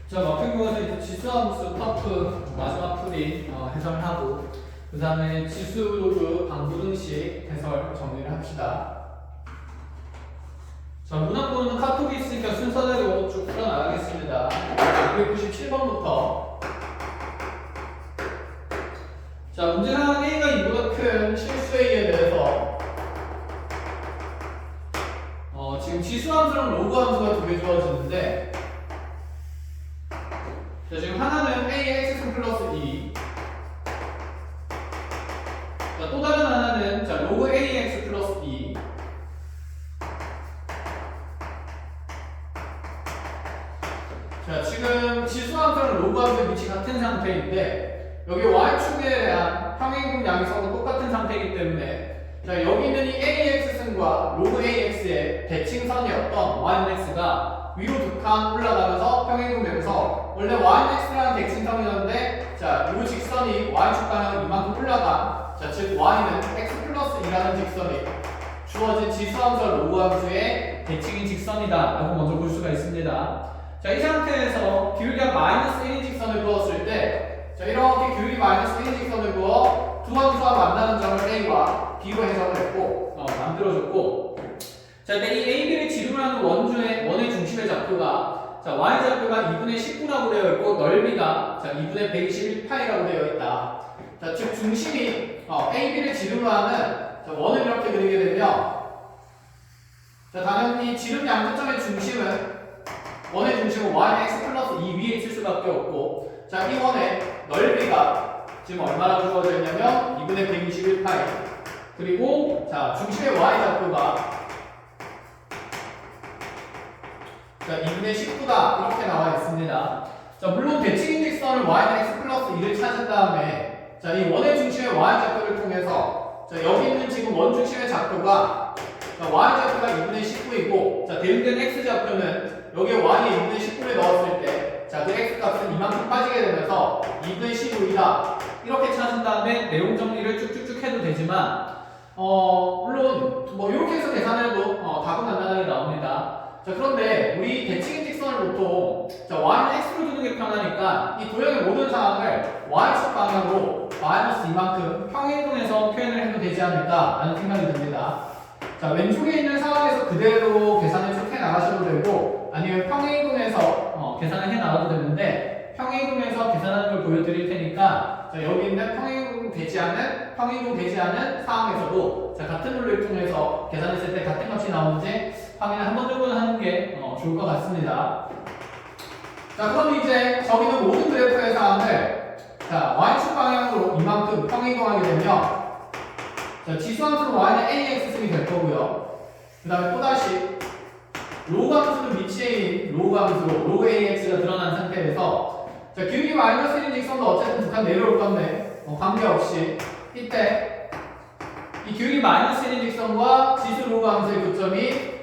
자, 같은 경우는 이제 지수함수 퍼프 마지막 풀이 해설하고 그 다음에 지수로그 방부등식 해설 정리를 합시다. 자, 문학부는 카톡이 있으니까 순서대로 쭉 풀어나가겠습니다. 297번부터. 자, 문제상 A가 2보다 큰 실수 A에 대해서 지금 지수함수랑 로그 함수가 두 개 주어지는데, 자, 지금 하나는 A의 x승 플러스 2. 자, 또 다른 하나는 자, 로그 AX 플러스 2. 자, 지금 지수함수랑 로그 함수의 위치 같은 상태인데, 여기 y축에 대한 평행이동 양이성도 똑같은 상태이기 때문에, 자, 여기 있는 이 AX승과 로그 AX의 대칭선이었던 YX가 위로 두 칸 올라가면서 평행이동되면서, 원래 YX라는 대칭선이었는데, 자, 이 직선이 y축 방향으로 이만큼 올라간, 자, 즉 y는 x 플러스 2라는 직선이 주어진 지수함수와 로그 함수의 대칭인 직선이다 라고 먼저 볼 수가 있습니다. 자, 이 상태에서 기울기가 마이너스 1인 직선을 그었을 때, 자, 이렇게 기울기 마이너스 1인 직선을 그어 두 함수가 만나는 점을 A와 B로 해석을 했고, 만들어줬고, 자, 근데 이 A, B를 지름을 하는 원의 중심의 좌표가, 자, Y 좌표가 2분의 19라고 되어 있고, 넓이가, 자, 2분의 121파이라고 되어 있다. 자, 즉, 중심이, A, B를 지름을 하는, 자, 원을 이렇게 그리게 되면, 자, 당연히 지름 양수점의 중심은, 원의 중심은 y는 x 플러스 2 위에 있을 수밖에 없고, 자, 이 원의 넓이가 지금 얼마라고 주어져 있냐면 2분의 121파이, 그리고 자, 중심의 y 좌표가 자, 2분의 19다 이렇게 나와 있습니다. 자, 물론 대칭인 직선을 y는 x 플러스 2를 찾은 다음에, 자, 이 원의 중심의 y 좌표를 통해서, 자, 여기 있는 지금 원 중심의 좌표가, 자, y 좌표가 2분의 19이고, 자, 대응된 x 좌표는 여기에 y에 2분의 19를 넣었을 때, 자, 그 x 값은 이만큼 빠지게 되면서 2분의 15이다 이렇게 찾은 다음에 내용 정리를 쭉쭉쭉 해도 되지만, 물론 뭐 이렇게 해서 계산해도 답은 간단하게 나옵니다. 자, 그런데 우리 대칭인 직선을 보통, 자, y는 x로 두는 게 편하니까 이 도형의 모든 상황을 y축 방향으로 마이너스 이만큼 평행이동해서 표현을 해도 되지 않을까라는 생각이 듭니다. 자, 왼쪽에 있는 상황에서 그대로 계산을 쭉 해 나가셔도 되고, 아니면 평행이동해서 계산을 해 나가도 되는데, 평행이동해서 계산하는 걸 보여드릴 테니까, 자, 여기 있는 평행이동 되지 않은 상황에서도, 자, 같은 룰을 통해서 계산했을 때 같은 값이 나오는지 확인을 한 번 정도는 하는 게 좋을 것 같습니다. 자, 그럼 이제 저기는 모든 그래프의 상황을, 자, y축 방향으로 이만큼 평행이동하게 되면, 자, 지수함수는 y는 AX승이 될 거고요. 그 다음에 또다시 로그 함수는 위치에 있는 로그 함수로 로그 AX가 드러난 상태에서, 자, 기울기 마이너스 1인 직선도 어쨌든 두 칸 내려올 건데 관계없이 이때 이 기울기 마이너스 1인 직선과 지수 로그 함수의 교점이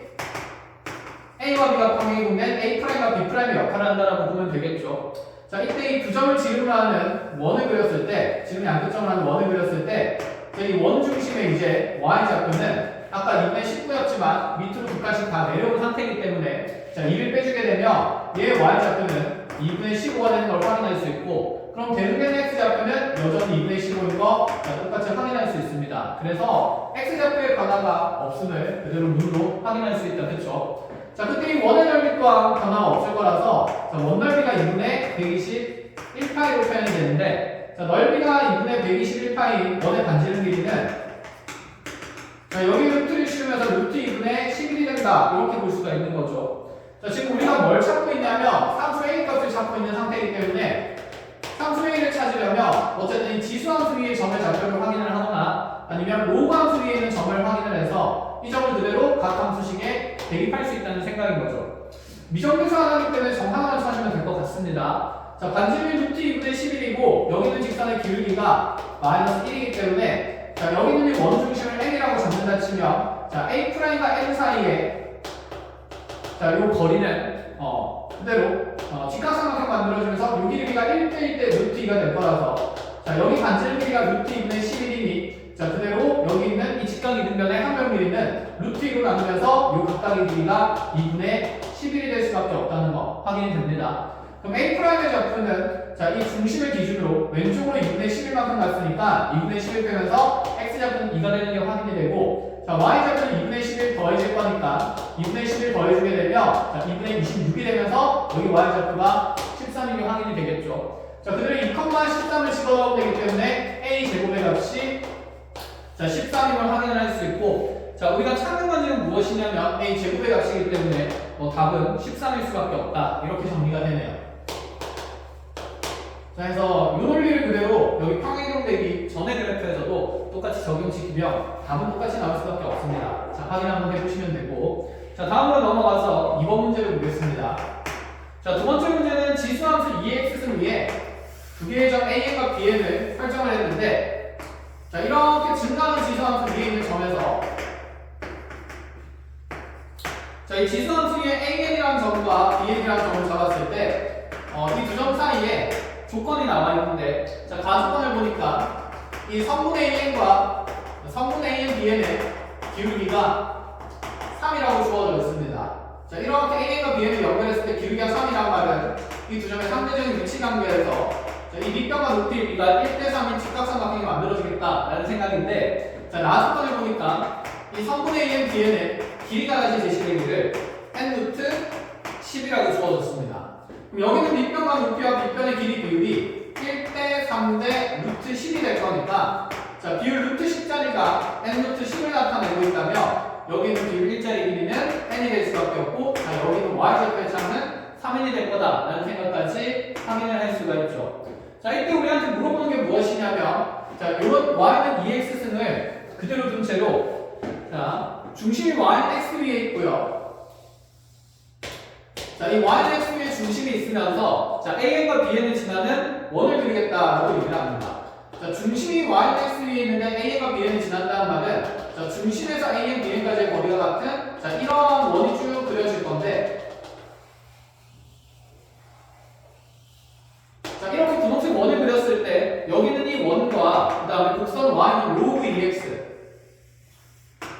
A와 B가 평행이동된 A'과 B'의 역할을 한다라고 보면 되겠죠. 자, 이때 이 두 점을 지름을 하는 원을 그렸을 때, 지름 양끝점을 하는 원을 그렸을 때, 이 원 중심의 이제 y 좌표는 아까 2분의 19였지만 밑으로 두 칸씩 다 내려온 상태이기 때문에, 자, 2를 빼주게 되면 얘의 y 좌표는 2분의 15가 되는 걸 확인할 수 있고, 그럼 대응된 x 좌표는 여전히 2분의 15인 거, 자, 똑같이 확인할 수 있습니다. 그래서 x 좌표의 변화가 없음을 그대로 룰로 확인할 수 있다. 그쵸? 자, 그때 이 원의 넓이 또한 변화가 없을 거라서, 자, 원 넓이가 2분의 121파이로 표현이 되는데, 자, 넓이가 2분의 121파이 원의 반지름 길이는, 자, 여기 루트를 씌우면서 루트 2분의 11이 된다 이렇게 볼 수가 있는 거죠. 자, 지금 우리가 뭘 찾고 있냐면 상수 A 값을 찾고 있는 상태이기 때문에 상수 A를 찾으려면 어쨌든 이 지수함수 위의 점의 좌표를 확인을 하거나 아니면 로그 함수 위에 있는 점을 확인을 해서 이 점을 그대로 각 함수식에 대입할 수 있다는 생각인 거죠. 미정계수 하나이기 때문에 점 하나를 찾으면 될 것 같습니다. 자, 반지름이 루트 2분의 11이고 여기 있는 직선의 기울기가 마이너스 1이기 때문에, 자, 여기 있는 이 원 중심을 N이라고 잡는다 치면, 자, A'과 N 사이에, 자, 요 거리는 그대로 직각삼각형 만들어주면서 요 길이가 1대1 대 루트 2가 될 거라서, 자, 여기 반지름 길이가 루트 2분의 11이니, 자, 그대로 여기 있는 이 직각 이등변의 한변 길이는 루트 2로 나누면서 요 각각의 길이가 2분의 11이 될 수밖에 없다는 거 확인이 됩니다. 그럼 A'의 좌표는 자, 이 중심을 기준으로 왼쪽으로 2분의 11만큼 갔으니까 2분의 11 빼면서 X좌표는 2가 되는 게 확인이 되고 자, Y좌표는 2분의 11 더해질 거니까 2분의 11 더해주게 되면 자, 2분의 26이 되면서 여기 Y좌표가 13이 확인이 되겠죠. 자, 그대로 2,13을 집어넣으면 되기 때문에 A제곱의 값이 자, 13인 걸 확인을 할 수 있고 자, 우리가 찾는 건 지금 무엇이냐면 A제곱의 값이기 때문에 답은 13일 수밖에 없다. 이렇게 정리가 되네요. 자, 그래서 이 논리를 그대로 여기 평행이동되기 전의 그래프에서도 똑같이 적용시키면 답은 똑같이 나올 수밖에 없습니다. 자, 확인 한번 해보시면 되고 자, 다음으로 넘어가서 2번 문제를 보겠습니다. 자, 두 번째 문제는 지수함수 2x승 위에 두 개의 점 an과 bn을 설정을 했는데 자, 이렇게 증가하는 지수함수 위에 있는 점에서 자, 이 지수함수 위에 an이라는 점과 bn이라는 점을 잡았을 때 이 두 점 사이에 조건이 나와 있는데 자, 가조건을 보니까 이 성분의 an과 성분의 an, bn의 기울기가 3이라고 주어져 있습니다. 자, 이렇게 an과 bn을 연결했을 때 기울기가 3이란 말은 이 두 점의 상대적인 위치 관계에서 자, 이 밑변과 높이 비가 1대3인 직각삼각형이 만들어지겠다라는 생각인데 자, 나조건을 보니까 이 성분의 an, bn의 길이가 다시 제시되기를 n 루트 10이라고 주어졌습니다. 그럼 여기는 밑변과 높이와 밑변의 길이 비율이 1대 3대 루트 10이 될 거니까 자, 비율 루트 10짜리가 n 루트 10을 나타내고 있다면 여기는 비율 1짜리 길이는 n이 될 수밖에 없고 자, 여기는 y좌표의 창은 3n이 될 거다라는 생각까지 확인을 할 수가 있죠. 자, 이때 우리한테 물어보는 게 무엇이냐면 자, 이런 y는 2x승을 그대로 둔 채로 자, 중심이 y는 x 위에 있고요. 자, 이 y는 x 위에 중심이 있으면서 자, an과 bn을 지나는 원을 그리겠다라고 얘기를 합니다. 자, 중심이 y는 x 위에 있는데 an과 bn을 지난다는 말은 자, 중심에서 an, bn까지의 거리가 같은 자, 이러한 원이 쭉 그려질 건데 자, 이렇게 분홍색 원을 그렸을 때 여기는 이 원과 그 다음에 곡선 y는 로그 2x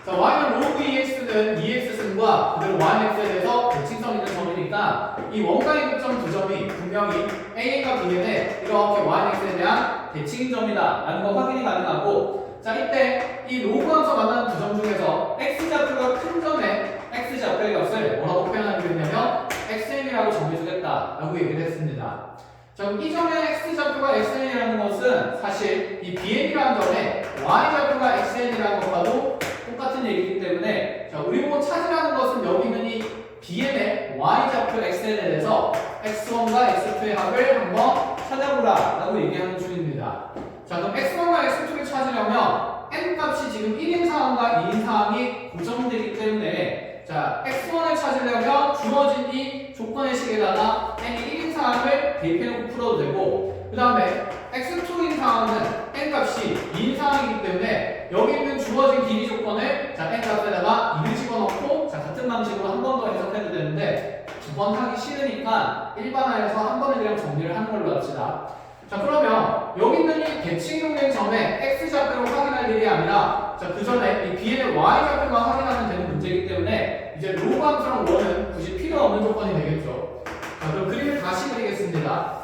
자, y는 로그 2x는 2x승과 그대로 yx에 대해서 대칭성 있는 점이니까 이 원가의 교점 두 점이 분명히 an과 bn의 이렇게 yx에 대한 대칭인 점이다 라는 거 확인이 가능하고 자, 이때 이 로그 함수 만나는 두 점 중에서 x좌표가 큰 점의 x좌표의 값을 뭐라고 표현하기로 했냐면 xn이라고 정해주겠다 라고 얘기를 했습니다. 자, 그럼 이 점의 x좌표가 xn이라는 것은 사실 이 bn이라는 점의 y좌표가 xn이라는 것과도 똑같은 얘기이기 때문에 자, 우리 보고 찾으라는 것은 여기 있는 이 bn의 y좌표 xn에 대해서 x1과 x2의 합을 한번 찾아보라 라고 얘기하는 중입니다. 자, 그럼 x1과 x2를 찾으려면 n 값이 지금 1인 상황과 2인 상황이 고정되기 때문에 자, x1을 찾으려면 주어진 이 조건의 식에다가 n이 1인 상황을 대입해놓고 풀어도 되고 그 다음에 x2인 상황은 n 값이 2인 상황이기 때문에 여기 있는 주어진 길이 조건을 자, n 값에다가 2를 집어넣고 자, 같은 방식으로 한 번 더 해석해도 되는데 두 번 하기 싫으니까 일반화해서 한 번에 그냥 정리를 하는 걸로 합시다. 자, 그러면 여기 있는 이 대칭이동된 점에 x좌표를 확인할 일이 아니라 자, 그 전에 이 bn의 y좌표만 확인하면 되는 문제이기 때문에 이제 로그 함수랑 원은 굳이 필요 없는 조건이 되겠죠. 자, 그럼 그림을 다시 그리겠습니다.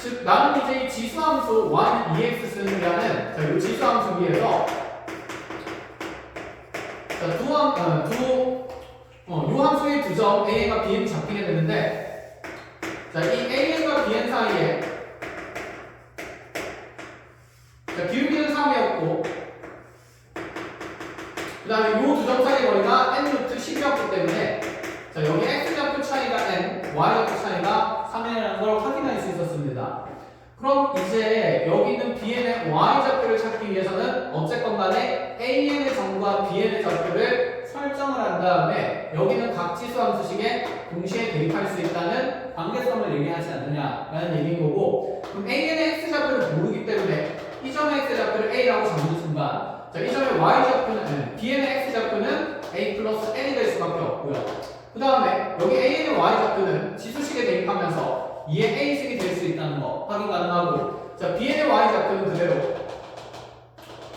즉, 나는 이제 이 지수함수 y는 2x승이라는 자, 이 지수함수 위에서 자, 요 함수의 두 점 a과 bn이 잡히게 되는데 자, 이 an과 bn 사이에 자, 기울기는 3이었고 그 다음에 요 두 점 사이의 거리가 n 루트 10이었기 때문에 자, 여기 x좌표 차이가 n, y좌표 차이가 3n이라는 걸 확인할 수 있었습니다. 그럼 이제 여기 있는 bn의 y좌표를 찾기 위해서는 어쨌건 간에 an의 점과 bn의 좌표를 설정을 한 다음에 여기는 각 지수 함수식에 동시에 대입할 수 있다는 관계성을 얘기하지 않느냐라는 얘기인 거고 그럼 an의 x좌표를 모르기 때문에 이 점의 x좌표를 a라고 잡는 순간 자, 이 점의 y좌표는 bn의 x좌표는 a 플러스 n이 될 수밖에 없고요. 그 다음에 여기 an의 y좌표는 지수식에 대입하면서 2의 a승이 될 수 있다는 거 확인 가능하고 자, bn의 y좌표는 그대로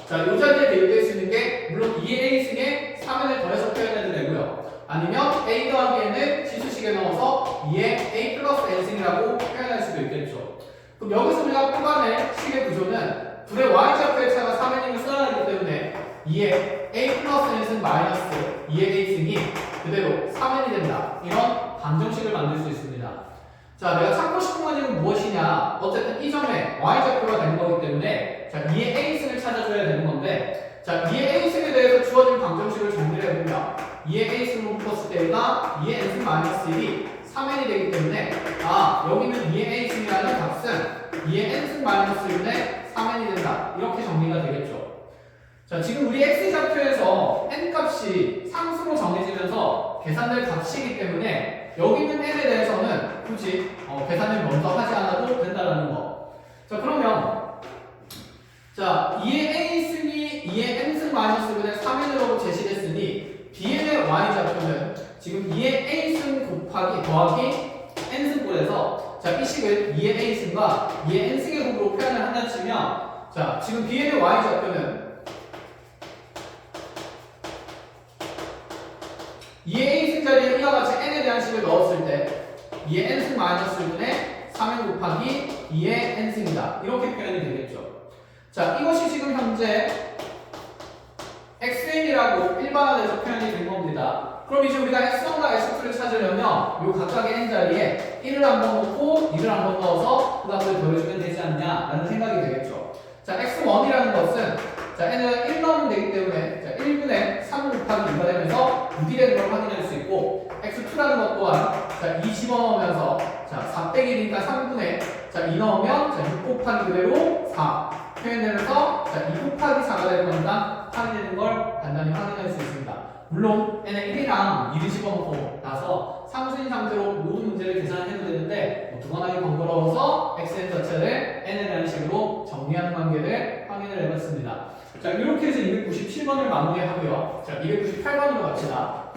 자, 이 자리에 대입될 수 있는 게 물론 2의 a승에 3n을 더해서 표현해도 되고요. 아니면 a 더하기 n을 지수식에 넣어서 2의 a 플러스 n승이라고 그럼 여기서 우리가 뽑아낼 식의 구조는 둘의 y좌표의 차가 3n임을 써야 하기 때문에 2의 a 플러스 n승 마이너스 2의 a승이 그대로 3n이 된다. 이런 방정식을 만들 수 있습니다. 자, 내가 찾고 싶은 건 지금 무엇이냐? 어쨌든 이 점에 y좌표가 되는 거기 때문에 자, 2의 a승을 찾아줘야 되는 건데 자, 2의 a승에 대해서 주어진 방정식을 정리를 해보면 2의 a승으로 풀었을 때가 2의 n승 마이너스 1이 3n이 되기 때문에 여기는 2의 a승이라는 값은 2의 n승 마이너스 1의 3n이 된다. 이렇게 정리가 되겠죠. 자, 지금 우리 x좌표에서 n값이 상수로 정해지면서 계산될 값이기 때문에 여기 있는 n에 대해서는 굳이 계산을 먼저 하지 않아도 된다는 거. 자, 그러면 자, 2의 a승이 2의 n승 마이너스 1의 3n으로 제시됐으니 bn의 y좌표는 지금 2의 a승 곱하기 더하기 n승꼴에서 자, 이 식을 2의 a승과 2의 n승의 곱으로 표현을 한다 치면 자, 지금 bn의 y좌표는 2의 a승 자리에 이와 같이 n에 대한 식을 넣었을 때 2의 n승 마이너스 1분의 3n 곱하기 2의 n승이다. 이렇게 표현이 되겠죠. 자, 이것이 지금 현재 xn이라고 일반화돼서 표현이 된 겁니다. 그럼 이제 우리가 x1과 x2를 찾으려면 요 각각의 n 자리에 1을 한번 넣고 2를 한번 넣어서 그 값을 더해주면 되지 않냐라는 생각이 되겠죠. 자, x1이라는 것은 자, n은 1 넣으면 되기 때문에 자, 1분의 3 곱하기 2가 되면서 6이 되는 걸 확인할 수 있고 x2라는 것 또한 자, 2 집어넣으면서 자, 4 빼기 1이니까 3분의 자, 2 넣으면 자, 6 곱하기 그대로 4 표현되면서 자, 2 곱하기 4가 되는 겁니다. 확인되는 걸 간단히 확인할 수 있습니다. 물론 n에 1이랑 2를 집어넣고 나서 상수인 상태로 모든 문제를 계산해도 되는데 두번하기 번거로워서 xn 자체를 n에 대한 식으로 정리하는 관계를 확인을 해봤습니다. 자, 이렇게 해서 297번을 마무리하고요. 자, 298번으로 갑시다.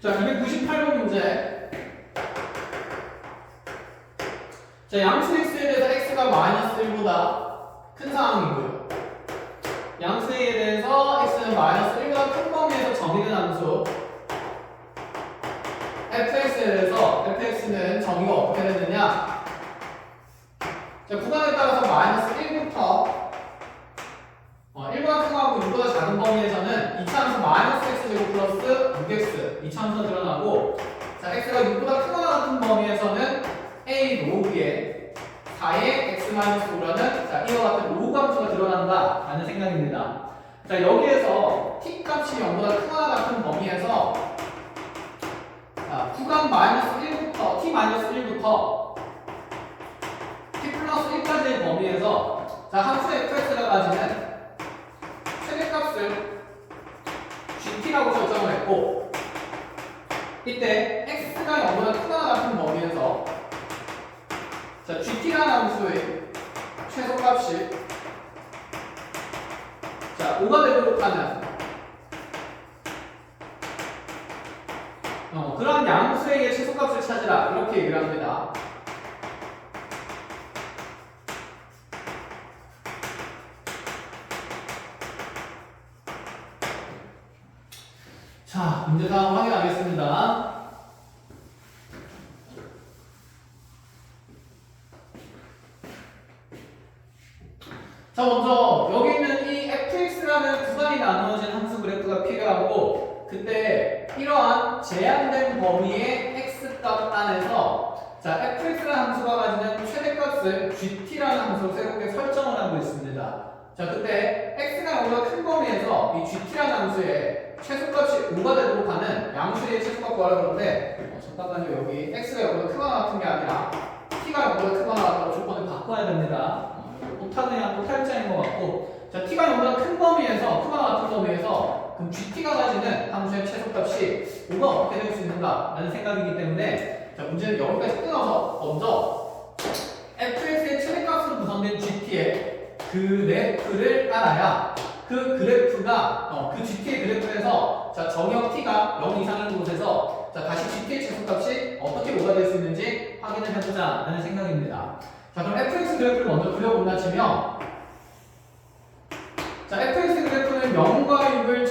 자, 298번 문제. 자, 양수 x에 대해서 x가 마이너스 1보다 큰 상황이고요. 양수 a에 대해서 x는 마이너스 1보다 큰 범위에서 정의된 함수 fx에 대해서 fx는 정의가 어떻게 되느냐? 자, 구간에 따라서 마이너스 1부터 1보다 큰 거하고 6보다 작은 범위에서는 2차 함수 마이너스 x제곱 플러스 6x 2차 함수가 드러나고 자, x가 6보다 크거나 같은 범위에서는 a 로그에 4의 x 마이너스 5라는 자, 이와 같은 로그 함수가 드러난다 라는 생각입니다. 자, 여기에서 t 값이 0보다 크거나 같은 범위에서 자, 구간 마이너스 1부터 t 마이너스 1부터 t 플러스 1까지의 범위에서 자, 함수 fx가 가지는 최대값을 gt라고 설정을 했고 이때 x가 0보다 크거나 같은 범위에서 자, gt라는 함수의 최소값이 자, 5가 되도록 하는 그러한 양수의 최소값을 찾으라 이렇게 얘기를 합니다. 자, 문제 상황 확인하겠습니다. 자, 먼저 여기 있는 이 fx라는 구간이 나누어진 함수 그래프가 필요하고 그때 이러한 제한된 범위의 x값 안에서 자, fx라는 함수가 가지는 최대값을 gt라는 함수로 새롭게 설정을 하고 있습니다. 자, 그때 x가 0보다 큰 범위에서 이 gt라는 함수의 최소값이 5가 되도록 하는 양수의 최소값 구하라 그러는데 잠깐만요. 여기 x가 0보다 크거나 같은 게 아니라 t가 0보다 크거나 같다고 조건을 바꿔야 됩니다. 못하는 탈자인 것 같고 자, t가 0보다 큰 범위에서 크거나 같은 범위에서 그럼 gt가 가지는 함수의 최소값이 5가 어떻게 될 수 있는가 라는 생각이기 때문에 자, 문제는 여기까지 끊어서 먼저 fx의 최대값으로 구성된 gt의 그래프를 알아야 그 그래프가 그 gt의 그래프에서 자, 정역 t가 0 이상인 곳에서 자, 다시 gt의 최소값이 어떻게 5가 될 수 있는지 확인을 해보자 라는 생각입니다. 자, 그럼 fx 그래프를 먼저 그려본다 치면 자, fx 그래프는 0과 6을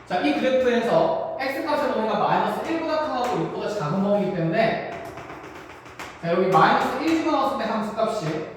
자, 이 그래프에서 x값의 범위가 마이너스 1보다 크고 6보다 작은 범위이기 때문에 자, 여기 마이너스 1 집어넣었을 때 함수값이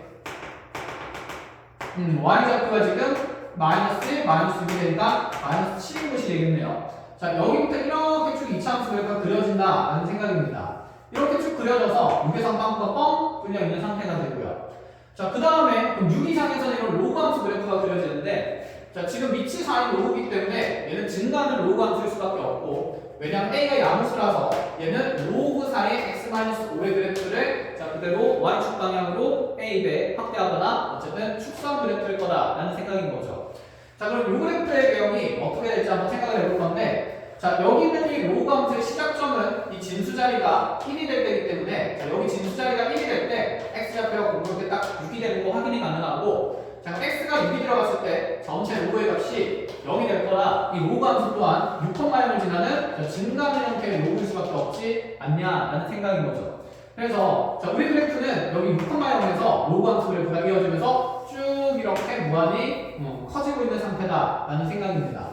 y좌표가 지금 마이너스 1, 마이너스 6이 되니까 마이너스 7인 것이 되겠네요. 자, 여기부터 이렇게 쭉 이차함수 그래프가 그려진다라는 생각입니다. 이렇게 쭉 그려져서 6의 상방구가 뻥 뚫려 있는 상태가 되고요. 자, 그 다음에 6 이상에서는 이런 로그 함수 그래프가 그려지는데, 자, 지금 밑이 4인 로그이기 때문에 얘는 증가하는 로그 함수일 수밖에 없고, 왜냐하면 a가 양수라서 얘는 로그 4의 x-5의 그래프를 자, 그대로 y축 방향으로 a배 확대하거나 어쨌든 축소한 그래프일 거다라는 생각인 거죠. 자, 그럼 이 그래프의 배경이 어떻게 될지 한번 생각을 해볼 건데, 자, 여기 있는 이 로그 함수의 시작점은 이 진수 자리가 1이 될 때이기 때문에, 자, 여기 진수 자리가 1이 될 때 x좌표가 공부할 때 딱 6이 되는 거 확인이 가능하고, 자, x가 6이 들어갔을 때 전체 로그의 값이 0이 될 거라 이 로그 함수 또한 6,0을 지나는 증가하는 형태의 로그일 수밖에 없지 않냐라는 생각인 거죠. 그래서 자, 우리 그래프는 여기 6,0에서 로그 함수 그래프가 이어지면서 쭉 이렇게 무한히 커지고 있는 상태다라는 생각입니다.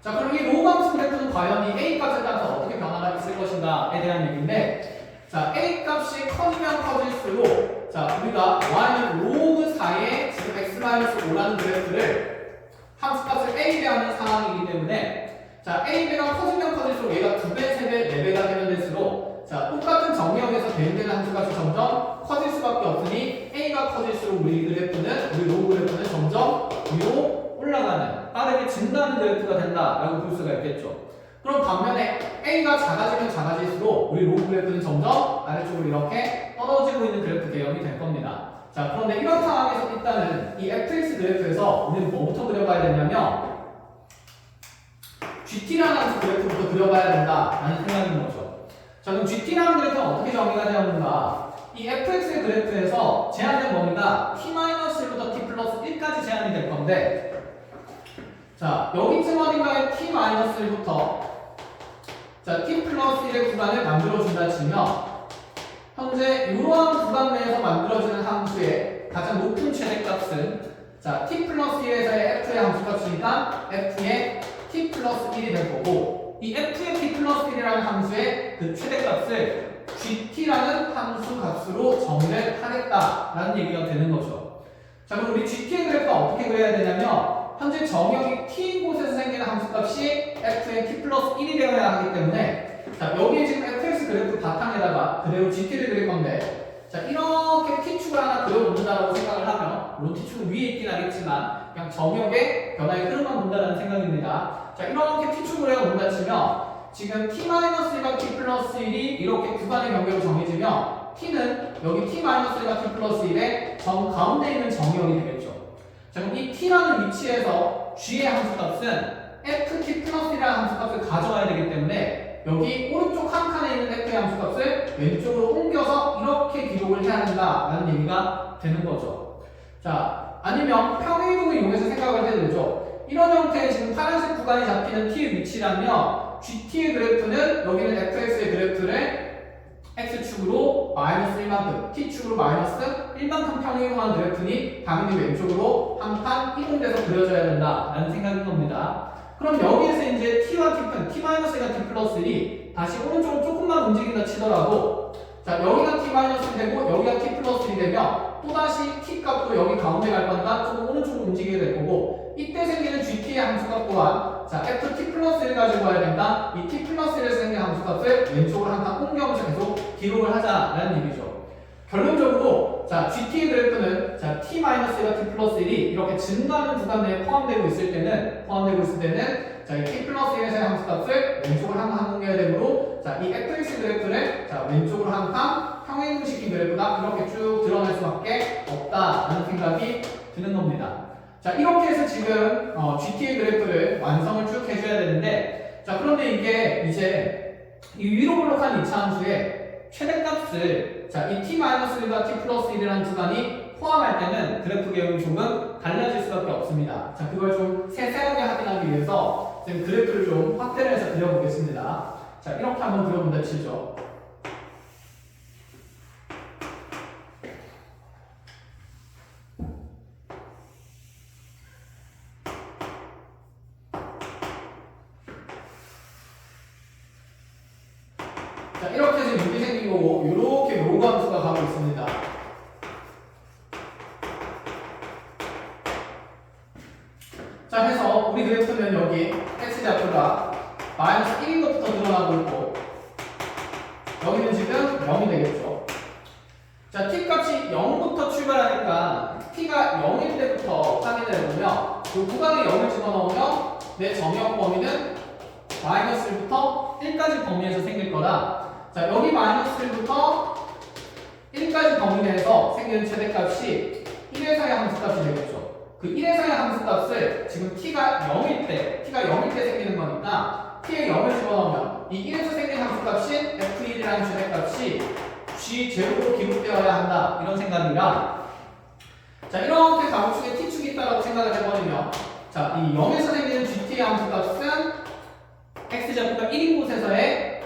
자, 그럼 이 로그 함수 그래프는 과연 이 a 값에 따라서 어떻게 변화가 있을 것인가에 대한 얘기인데, 자, a 값이 커지면 커질수록 자, 우리가 y는 로그 4의 지금 x-5라는 그래프를 함수값을 a배하는 상황이기 때문에, 자, a배가 커지면 커질수록 얘가 2배, 3배, 4배가 되면 될수록 자, 똑같은 정의역에서 대응되는 함수값이 점점 커질 수밖에 없으니 a가 커질수록 우리 로그 그래프는 점점 위로 올라가는 빠르게 증가하는 그래프가 된다라고 볼 수가 있겠죠. 그럼 반면에 a가 작아지면 작아질수록 우리 로그 그래프는 점점 아래쪽으로 이렇게 떨어지고 있는 그래프 개념이 될 겁니다. 자, 그런데 이런 상황에서 일단은 이 fx 그래프에서 우리는 뭐부터 그려봐야 되냐면 gt라는 함수 그래프부터 그려봐야 된다라는 생각인 거죠. 자, 그럼 gt라는 그래프는 어떻게 정의가 되었는가? 이 fx의 그래프에서 제한된 범위가 t-1부터 t 플러스 1까지 제한이 될 건데, 자, 여기쯤 어딘가에 t-1부터 자, t 플러스 1의 구간을 만들어준다 치면 현재 이러한 구간 내에서 만들어지는 함수의 가장 높은 최대값은 자, t 플러스 1에서의 f의 함수값이니까 f의 t 플러스 1이 될 거고, 이 f의 t 플러스 1이라는 함수의 그 최대값을 gt라는 함수 값으로 정의를 하겠다라는 얘기가 되는 거죠. 자, 그럼 우리 gt의 그래프가 어떻게 그려야 되냐면 현재 정역이 t인 곳에서 생기는 함수값이 f의 t 플러스 1이 되어야 하기 때문에, 자, 여기에 지금 fx 그래프 바탕에다가 그대로 gt를 그릴 건데, 자, 이렇게 t축을 하나 그려놓는다라고 생각을 하면 물론 t축은 위에 있긴 하겠지만 그냥 정역의 변화의 흐름만 본다는 생각입니다. 자, 이렇게 t축을 해놓는다 치면 지금 t-1과 t 플러스 1이 이렇게 구간의 경계로 정해지면 t는 여기 t-1과 t 플러스 1의 정 가운데 있는 정역이 되겠죠. 자, 그럼 이 t라는 위치에서 g의 함수값은 ft 플러스 1이라는 함수값을 가져와야 되기 때문에 여기 오른쪽 한 칸에 있는 f의 함수값을 왼쪽으로 옮겨서 이렇게 기록을 해야 한다라는 얘기가 되는 거죠. 자, 아니면 평행이동을 이용해서 생각을 해도 되죠. 이런 형태의 지금 파란색 구간이 잡히는 t의 위치라면 gt의 그래프는 여기는 fx의 그래프를 x축으로 마이너스 1만큼, t축으로 마이너스 1만큼 평행이동한 그래프니 당연히 왼쪽으로 한 칸 이동돼서 그려져야 된다라는 생각인 겁니다. 그럼 여기에서 이제 t와 t는 t-1과 t 플러스 1이 다시 오른쪽으로 조금만 움직인다 치더라도, 자, 여기가 t-1이 되고 여기가 t 플러스 1이 되면 또다시 t 값도 여기 가운데 갈 거니까 조금 오른쪽으로 움직이게 될 거고, 이때 생기는 gt의 함수값 또한 자, ft 플러스 1 가지고 와야 된다. 이 t 플러스 1에서 생긴 함수값을 왼쪽으로 한 칸 옮겨오면서 계속 기록을 하자라는 얘기죠. 결론적으로 자, gt의 그래프는 자, t-1과 t 플러스 1이 이렇게 증가하는 구간 내에 포함되고 있을 때는 자, 이 t 플러스 1에서의 함수값을 왼쪽으로 한 칸 옮겨야 되므로 자, 이 fx 그래프를 자, 왼쪽으로 한 칸 평행시킨 그래프가 이렇게 쭉 드러날 수밖에 없다라는 생각이 드는 겁니다. 자, 이렇게 해서 지금 gt의 그래프를 완성을 쭉 해줘야 되는데, 자, 그런데 이게 이제 이 위로 블록한 이차함수의 최대값을 자, 이 t-1과 t 플러스 1이라는 구간이 포함할 때는 그래프 개형이 조금 달라질 수밖에 없습니다. 자, 그걸 좀 세세하게 확인하기 위해서 지금 그래프를 좀 확대를 해서 그려보겠습니다. 자, 이렇게 한번 그려본다 치죠. 자, 이렇게 지금 문제 생긴 거고, 이렇게 로그 함수가 가고 있습니다. 자, 해서 우리 그래프는 여기 x좌표가 마이너스 1인 것부터 늘어나고 있고, 여기는 지금 0이 되겠죠. 자, t 값이 0부터 출발하니까 t가 0일 때부터 확인을 해보면 이 구간에 0을 집어넣으면 내 정의역 범위는 마이너스 1부터 1까지 범위에서 생길 거라. 자, 여기 마이너스 1부터 1까지 범위 내에서 생기는 최대값이 1에서의 함수값이 되겠죠. 그 1에서의 함수값을 지금 t가 0일 때 생기는 거니까 t에 0을 집어넣으면 이 1에서 생긴 함수값인 f1이라는 최대값이 G0로 기록되어야 한다, 이런 생각이라. 자, 이렇게 가로축에 t축이 있다고 생각을 해버리면, 자, 이 0에서 생기는 GT의 함수값은 x좌표가 1인 곳에서의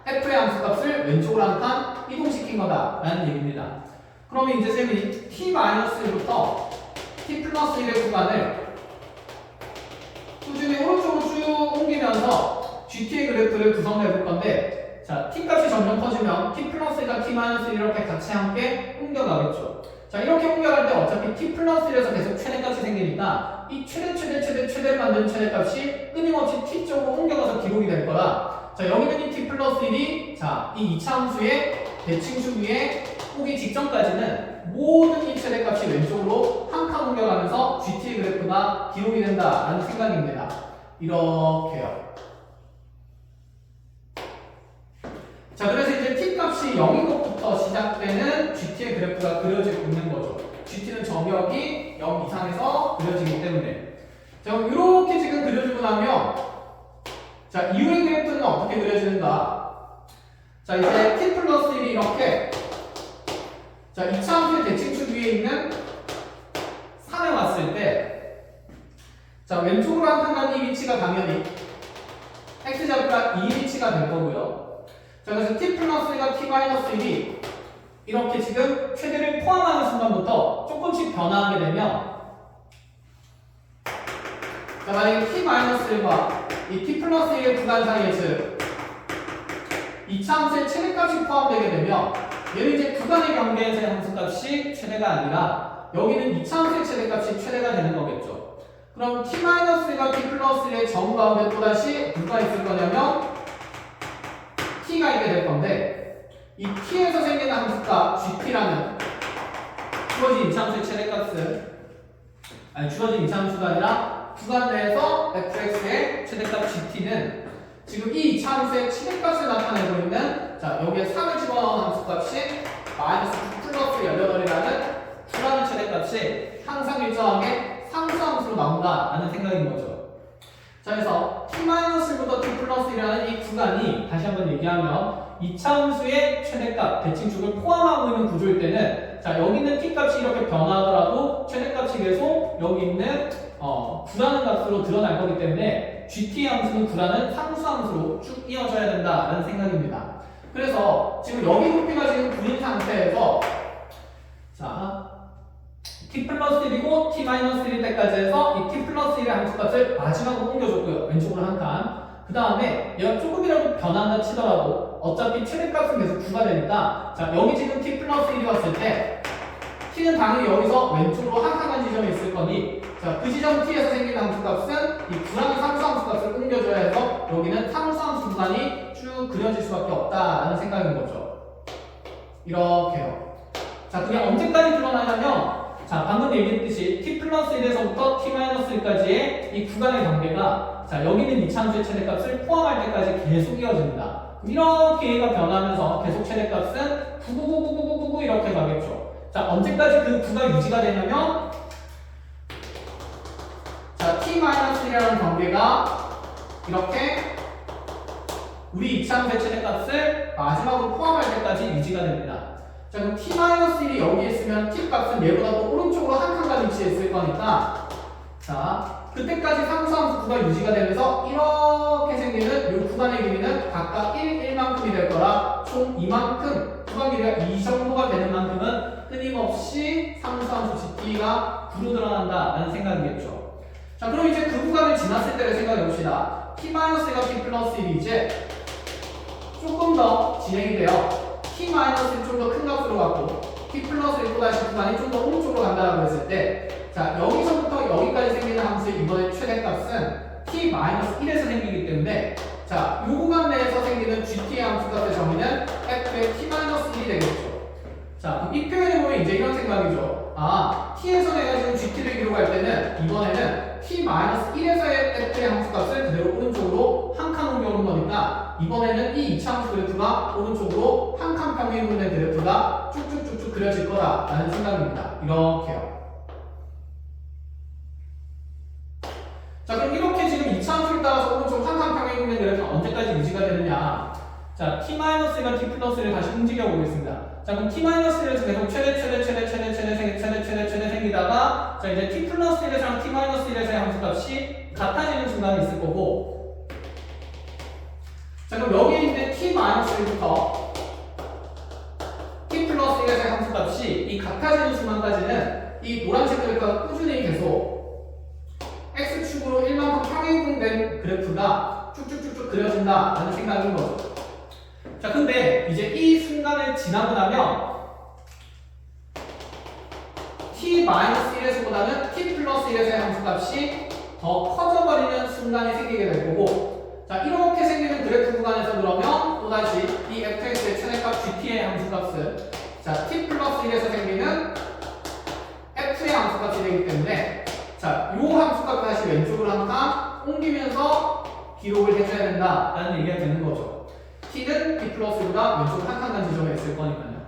f의 함수값을 왼쪽으로 한 칸 이동시킨 거다라는 얘기입니다. 그러면 이제 쌤이 t-1부터 t 플러스 1의 구간을 꾸준히 오른쪽으로 쭉 옮기면서 GT의 그래프를 구성해 볼 건데, 자, t 값이 점점 커지면 t 플러스 1과 t 마이너스 1 이렇게 같이 함께 옮겨가겠죠. 자, 이렇게 옮겨갈 때 어차피 t 플러스 1에서 계속 최대값이 생기니까 이 최대를 만드는 최대값이 끊임없이 t 쪽으로 옮겨가서 기록이 될 거라. 자, 여기는 이 t 플러스 1이 자, 이 2차 함수의 대칭축 위에 오기 직전까지는 모든 이 최대값이 왼쪽으로 한 칸 옮겨가면서 GT의 그래프가 기록이 된다라는 생각입니다. 이렇게요. 자, 그래서 이제 t값이 0인 것부터 시작되는 GT의 그래프가 그려지고 있는 거죠. GT는 정역이 0 이상에서 그려지기 때문에. 자, 그럼 이렇게 지금 그려지고 나면, 자, 이후의 그래프는 어떻게 그려지는가? 자, 이제 t 플러스 1이 이렇게, 자, 2차 함수의 대칭축 위에 있는 3에 왔을 때, 자, 왼쪽으로 한 칸간 이 위치가 당연히 x좌표가 이 위치가 될 거고요. 자, 그래서 t 플러스 1과 t 마이너스 1이 이렇게 지금 최대를 포함하는 순간부터 조금씩 변화하게 되면, 자, 만약에 t 마이너스 1과 이 t 플러스 1의 구간 사이에 즉 2차 함수의 최대값이 포함되게 되면 얘는 이제 구간의 경계에서의 함수값이 최대가 아니라 여기는 2차 함수의 최대값이 최대가 되는 거겠죠. 그럼 t 마이너스 1과 t 플러스 1의 점 가운데 또다시 누가 있을 거냐면 t가 있게 될 건데, 이 t에서 생기는 함수값 gt라는 주어진 2차 함수의 최대값은, 아니 주어진 2차 함수가 아니라 구간 내에서 fx의 최대값 gt는 지금 이 2차 함수의 최대값을 나타내고 있는, 자, 여기에 3을 집어넣은 함수값이 마이너스 9 플러스 18이라는 구간의 최대값이 항상 일정하게 상수함수로 나온다라는 생각인 거죠. 자, 그래서 t-1부터 t 플러스 1이라는 이 구간이 다시 한번 얘기하면 2차 함수의 최대값, 대칭축을 포함하고 있는 구조일 때는, 자, 여기 있는 t값이 이렇게 변화하더라도 최대값이 계속 여기 있는 구라는 값으로 드러날 거기 때문에 GT 함수는 구라는 상수함수로 쭉 이어져야 된다라는 생각입니다. 그래서 지금 여기 부피가 지금 9인 상태에서, 자, t 플러스 1이고 t 마이너스 1일 때까지 해서 이 t 플러스 1의 함수값을 마지막으로 옮겨줬고요. 왼쪽으로 한 칸. 그 다음에 얘가 조금이라도 변한다 치더라도 어차피 최대값은 계속 9가 되니까, 자, 여기 지금 t 플러스 1이 왔을 때 t는 당연히 여기서 왼쪽으로 한 칸간 지점이 있을 거니, 자, 그 지점 t에서 생긴 함수값은 이 9라는 상수함수값을 옮겨줘야 해서 여기는 상수함수 구간이 쭉 그려질 수밖에 없다라는 생각인 거죠. 이렇게요. 자, 그게 언제까지 드러나냐면, 자, 방금 얘기했듯이 t 플러스 1에서부터 t 마이너스 1까지의 이 구간의 경계가, 자, 여기 있는 2차 함수의 최대값을 포함할 때까지 계속 이어집니다. 이렇게 얘가 변하면서 계속 최대값은 9999999 이렇게 가겠죠. 자, 언제까지 그 9가 유지가 되냐면, 자, t 마이너스 1이라는 경계가 이렇게 우리 2차 함수의 최대값을 마지막으로 포함할 때까지 유지가 됩니다. 자, 그럼 t-1이 여기 있으면 t 값은 얘보다도 오른쪽으로 한 칸간 위치에 있을 거니까, 자, 그때까지 상수함수 9가 유지가 되면서 이렇게 생기는 이 구간의 길이는 각각 1만큼이 될 거라 총 이만큼, 구간 길이가 이 정도가 되는 만큼은 끊임없이 상수함수 GT가 9로 드러난다라는 생각이겠죠. 자, 그럼 이제 그 구간을 지났을 때를 생각해 봅시다. t-1과 t 플러스 1이 이제 진행이 돼요. t 마이너스는 좀 더 큰 값으로 갔고 t 플러스 1 구간이 좀 더 오른쪽으로 간다고 했을 때, 자 여기서부터 여기까지 생기는 함수의 이번에 최대값은 t 마이너스 1에서 생기기 때문에, 자 이 구간 내에서 생기는 gt의 함수값의 정의는 f의 t 마이너스 1이 되겠죠. 자 그럼 이 표현을 보면 이제 이런 생각이죠. 아 t에서 내가 지금 gt를 기록할 때는 이번에는 t 마이너스 1에서의 f의 함수값을 그대로 오른쪽으로 한 칸 옮겨오는 거니까, 이번에는 이 이차함수 그래프가 오른쪽으로 한 칸 평행분의 그래프가 쭉쭉쭉쭉 그려질 거다라는 생각입니다. 이렇게요. 자 그럼 이렇게 지금 이차함수를 따라서 오른쪽 한 칸 평행분의 그래프가 언제까지 유지가 되느냐. 자 t-1과 t+1을 다시 움직여 보겠습니다. 자 그럼 t-1에서 계속 최대 생기다가, 자 이제 t+1에서랑 t-1에서의 함수값이 같아지는 순간이 있을 거고, 자 그럼 여기 있는 t-1부터 t+1에서의 함수값이 이 같아지는 순간까지는 이 노란색 그래프가 꾸준히 계속 x축으로 1만큼 평행된 그래프가 쭉쭉쭉쭉 그려진다라는 생각인 거죠. 자 근데 이제 이 순간을 지나고 나면 t-1에서보다는 t+1에서의 함수값이 더 커져버리는 순간이 생기게 될 거고, 자 이렇게 생기는 그래프 구간에서 그러면 또다시 이 fx의 최대값 gt의 함수값은 자 t+1에서 생기는 f의 함수값이 되기 때문에, 자 이 함수값 다시 왼쪽으로 한 칸 옮기면서 기록을 해줘야 된다라는 얘기가 되는 거죠. t는 t+1보다 왼쪽 한 칸간 지점에 있을 거니까요.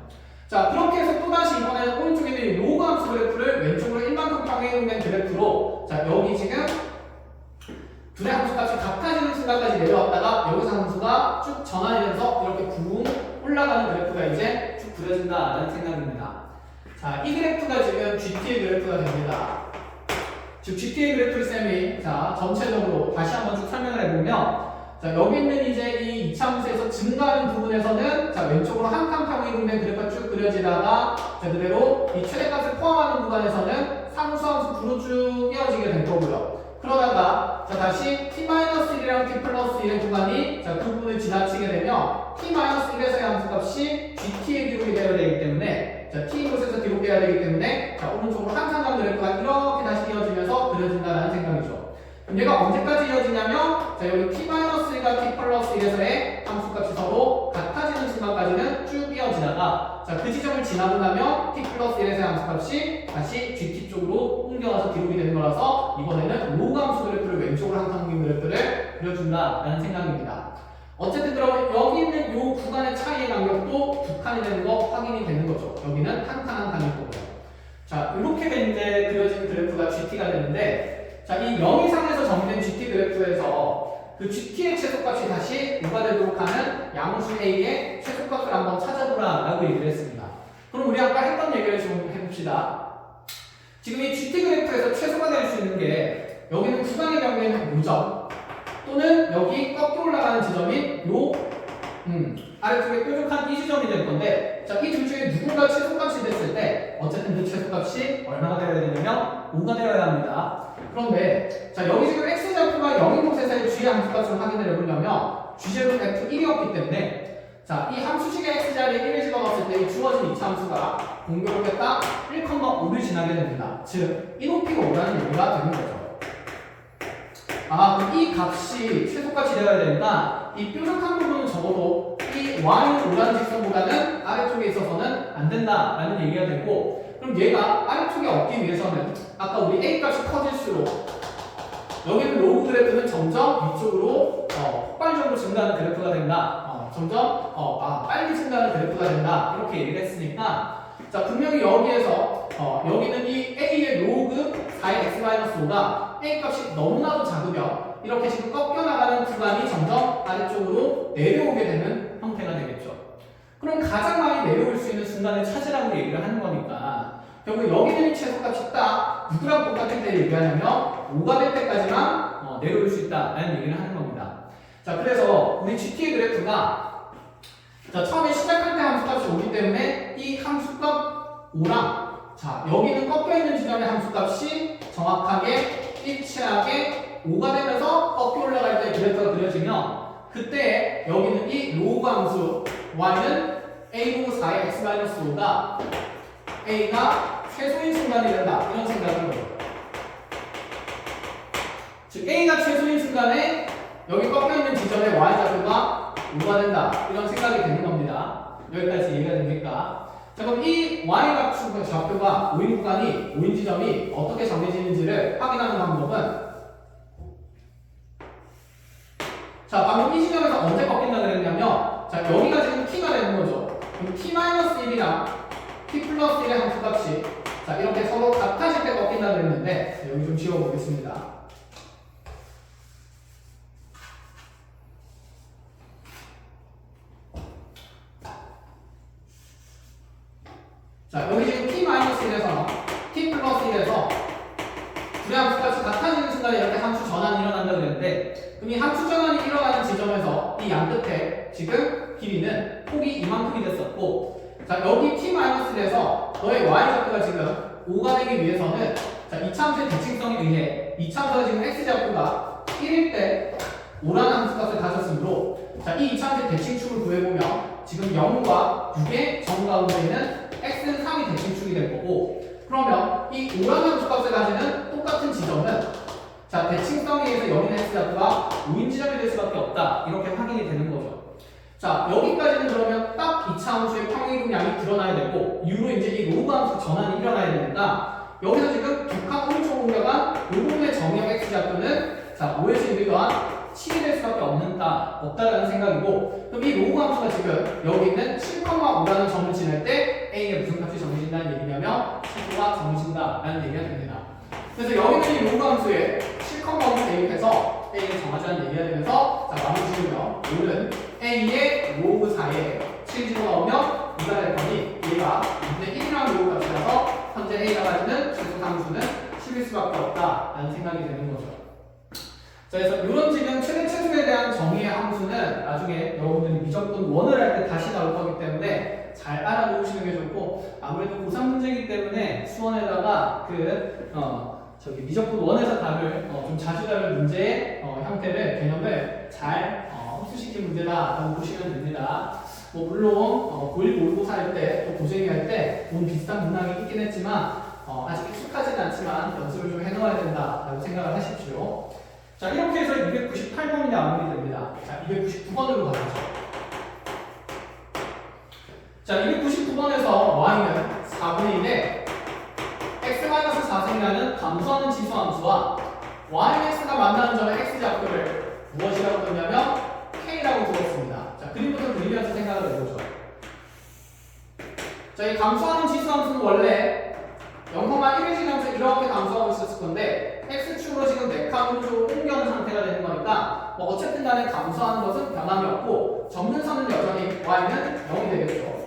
자 그렇게 해서 또다시 이번에는 오른쪽에 있는 로그 함수 그래프를 왼쪽으로 1만큼 평행된 그래프로, 자 여기 지금 둘의 함수값이 같아지는 순간까지 내려왔다가 여기서 함수가 쭉 전환이 되면서 이렇게 붕 올라가는 그래프가 이제 쭉 그려진다라는 생각입니다. 자 이 그래프가 지금 GT의 그래프가 됩니다. 즉 GT의 그래프를 쌤이 자 전체적으로 다시 한번 쭉 설명을 해보면, 자 여기 있는 이제 이 이차함수에서 증가하는 부분에서는 자 왼쪽으로 한 칸 평행된 그래프가 쭉 그려지다가, 자 그대로 이 최대값을 포함하는 구간에서는 상수함수 부로 쭉 이어지게 될 거고요. 그러다가 자 다시 t-1이랑 t+1의 구간이 자 그 부분을 지나치게 되면 t-1에서의 함수값이 gt에 기록이 되어야 되기 때문에, 자 t-곳에서 기록돼야 되기 때문에 자 오른쪽으로 한 칸간 그래프가 이렇게 다시 이어지면서 그려진다는 생각이죠. 그럼 얘가 언제까지 이어지냐면, 자 여기 t-1과 t+1에서의 함수값이 서로 같아지는 순간까지는 쭉 이어지다가, 자 그 지점을 지나고 나면 t+1에서의 함수값이 다시 gt 쪽으로 옮겨와서 기록이 되는 거라서 이번에는 로그 함수 그래프를 왼쪽으로 한 칸 옮긴 그래프를 그려준다라는 생각입니다. 어쨌든 그러면 여기 있는 이 구간의 차이의 간격도 두 칸이 되는 거 확인이 되는 거죠. 여기는 한 칸 한 칸일 거고요. 자 이렇게 이제 그려진 그래프가 gt가 되는데, 자 이 0 이상에서 정의된 gt 그래프에서 그 gt의 최소값이 다시 누가 되도록 하는 양수 a의 최소값을 한번 찾아보라 라고 얘기를 했습니다. 그럼 우리 아까 했던 얘기를 좀 해봅시다. 지금 이 gt 그래프에서 최소가 될 수 있는 게 여기는 구간의 경우에는 요점 또는 여기 꺾여 올라가는 지점인 요 아래쪽에 뾰족한 이 지점이 될 건데, 자 이 둘 중에 누군가 최소값이 됐을 때 어쨌든 그 최소값이 얼마가 되어야 되냐면 5가 되어야 합니다. 그런데 자 여기 지금 x좌표가 0인 곳에서의 g의 함수값을 확인을 해보려면 g제곱 f1이었기 때문에, 자 이 함수식의 x자리에 1을 집어넣었을 때 이 주어진 이차함수가 공교롭게 딱 1,5를 지나게 됩니다. 즉 이 높이가 5라는 얘기가 되는 거죠. 아 그럼 이 값이 최소값이 되어야 되니까 이 뾰족한 부분은 적어도 이 y는 5라는 직선보다는 아래쪽에 있어서는 안 된다라는 얘기가 되고, 그럼 얘가 아래쪽에 없기 위해서는 아까 우리 a 값이 커질수록 여기는 로그 그래프는 점점 위쪽으로 폭발적으로 증가하는 그래프가 된다. 점점 빨리 증가하는 그래프가 된다. 이렇게 얘기를 했으니까, 자 분명히 여기에서 여기는 이 a의 로그 4의 x-5가 a 값이 너무나도 작으면 이렇게 지금 꺾여나가는 구간이 점점 아래쪽으로 내려오게 되는 형태가 되겠죠. 그럼 가장 많이 내려올 수 있는 순간을 찾으라고 얘기를 하는 거니까, 결국 여기 있는 최소값이 딱 누구랑 똑같을 때 얘기하냐면 5가 될 때까지만 내려올 수 있다라는 얘기를 하는 겁니다. 자 그래서 우리 GT의 그래프가 자 처음에 시작할 때 함수값이 5기 때문에 이 함수값 5랑 자 여기는 꺾여있는 지점의 함수값이 정확하게 일치하게 5가 되면서 꺾여 올라갈 때 그래프가 그려지면, 그때 여기는 이 로그 함수 y는 a분의 4의 x-5가 a가 최소인 순간이 된다. 이런 생각인 거예요. 즉 a가 최소인 순간에 여기 꺾여있는 지점의 y좌표가 5가 된다. 이런 생각이 되는 겁니다. 여기까지 이해가 됩니까? 자, 그럼 이 y좌표가 5인 구간이 5인 지점이 어떻게 정해지는지를 확인하는 방법은 자, 방금 이 지점에서 언제 꺾인다 그랬냐면 자, 여기가 지금 t가 되는 거죠. 그럼 t-1이랑 t 플러스 1의 함수값이 자, 이렇게 서로 같아질 때 꺾인다 그랬는데 여기 좀 지워보겠습니다. 자, 여기 지금 t-1에서 t 플러스 1에서 둘의 함수값이 같아지는 순간에 이렇게 함수 전환이 일어난다 그랬는데 그럼 이 함수 전환이 일어나는 지점에서 이 양 끝에 지금 길이는 폭이 이만큼이 됐었고 자, 여기 t-1에서 너의 y좌표가 지금 5가 되기 위해서는 자, 이 차함수의 대칭성에 의해 이 차함수가 지금 x좌표가 1일 때 5라는 함수값을 가졌으므로 자, 이 차함수의 대칭축을 구해보면 지금 0과 6의 정가운데 있는 x는 3이 대칭축이 될 거고 그러면 이 5라는 함수값을 가지는 똑같은 지점은 자, 대칭성에 의해서 여기는 x좌표가 5인 지점이 될 수밖에 없다. 이렇게 확인이 되는 거죠. 자, 여기까지는 그러면 딱 이 차함수의 평행이동량이 드러나야 되고 이후로 이제 이 로그 함수 전환이 일어나야 되니까 여기서 지금 북한 오른쪽 공격한 이 부분의 정의역 x좌표는 자, 5에서 1이 더한 7이 될 수밖에 없다라는 생각이고 그럼 이 로그 함수가 지금 여기 있는 7,5라는 점을 지날 때 a의 무슨 값이 정해진다는 얘기냐면 7가 정해진다라는 얘기가 됩니다. 그래서 여기 있는 이 로그 함수에 7,5를 대입해서 a를 정하자는 얘기가 되면서 자, 마무리 지으면 5는 a의 로그 4에 7 집어넣으면 2가 될 거니 얘가 2분의 1이라는 로그 값이라서 현재 a가 가지는 최소 함수는 10일 수밖에 없다라는 생각이 되는 거죠. 자, 그래서 이런 지금 최대 최소에 대한 정의의 함수는 나중에 여러분들이 미적분 1을 할 때 다시 나올 거기 때문에 잘 알아놓으시는 게 좋고 아무래도 고3 문제이기 때문에 수원에다가 저기 미적분 1에서 답을 좀 자주 다룰 문제의 형태를 개념을 잘 흡수시킨 문제다라고 보시면 됩니다. 뭐 물론 고1, 모의고사 할 때 또 고쟁이 할 때 비슷한 문항이 있긴 했지만 아직 익숙하지는 않지만 연습을 좀 해놓아야 된다라고 생각을 하십시오. 자, 이렇게 해서 298번이 마무리됩니다. 자, 299번으로 가보죠. 자, 299번에서 y는 4분의 1에 x-4승이라는 감소하는 지수 함수와 y-x가 만나는 점의 x좌표를 무엇이라고 뒀냐면 k라고 두었습니다. 자, 그림부터 그리면서 생각을 해보죠. 자, 이 감소하는 지수 함수는 원래 0,1을 지나면서 이렇게 감소하고 있었을 건데 x축으로 지금 4칸으로 좀 옮겨놓은 상태가 되는 거니까 뭐 어쨌든 간에 감소하는 것은 변함이 없고 접는 선은 여전히 y는 0이 되겠죠.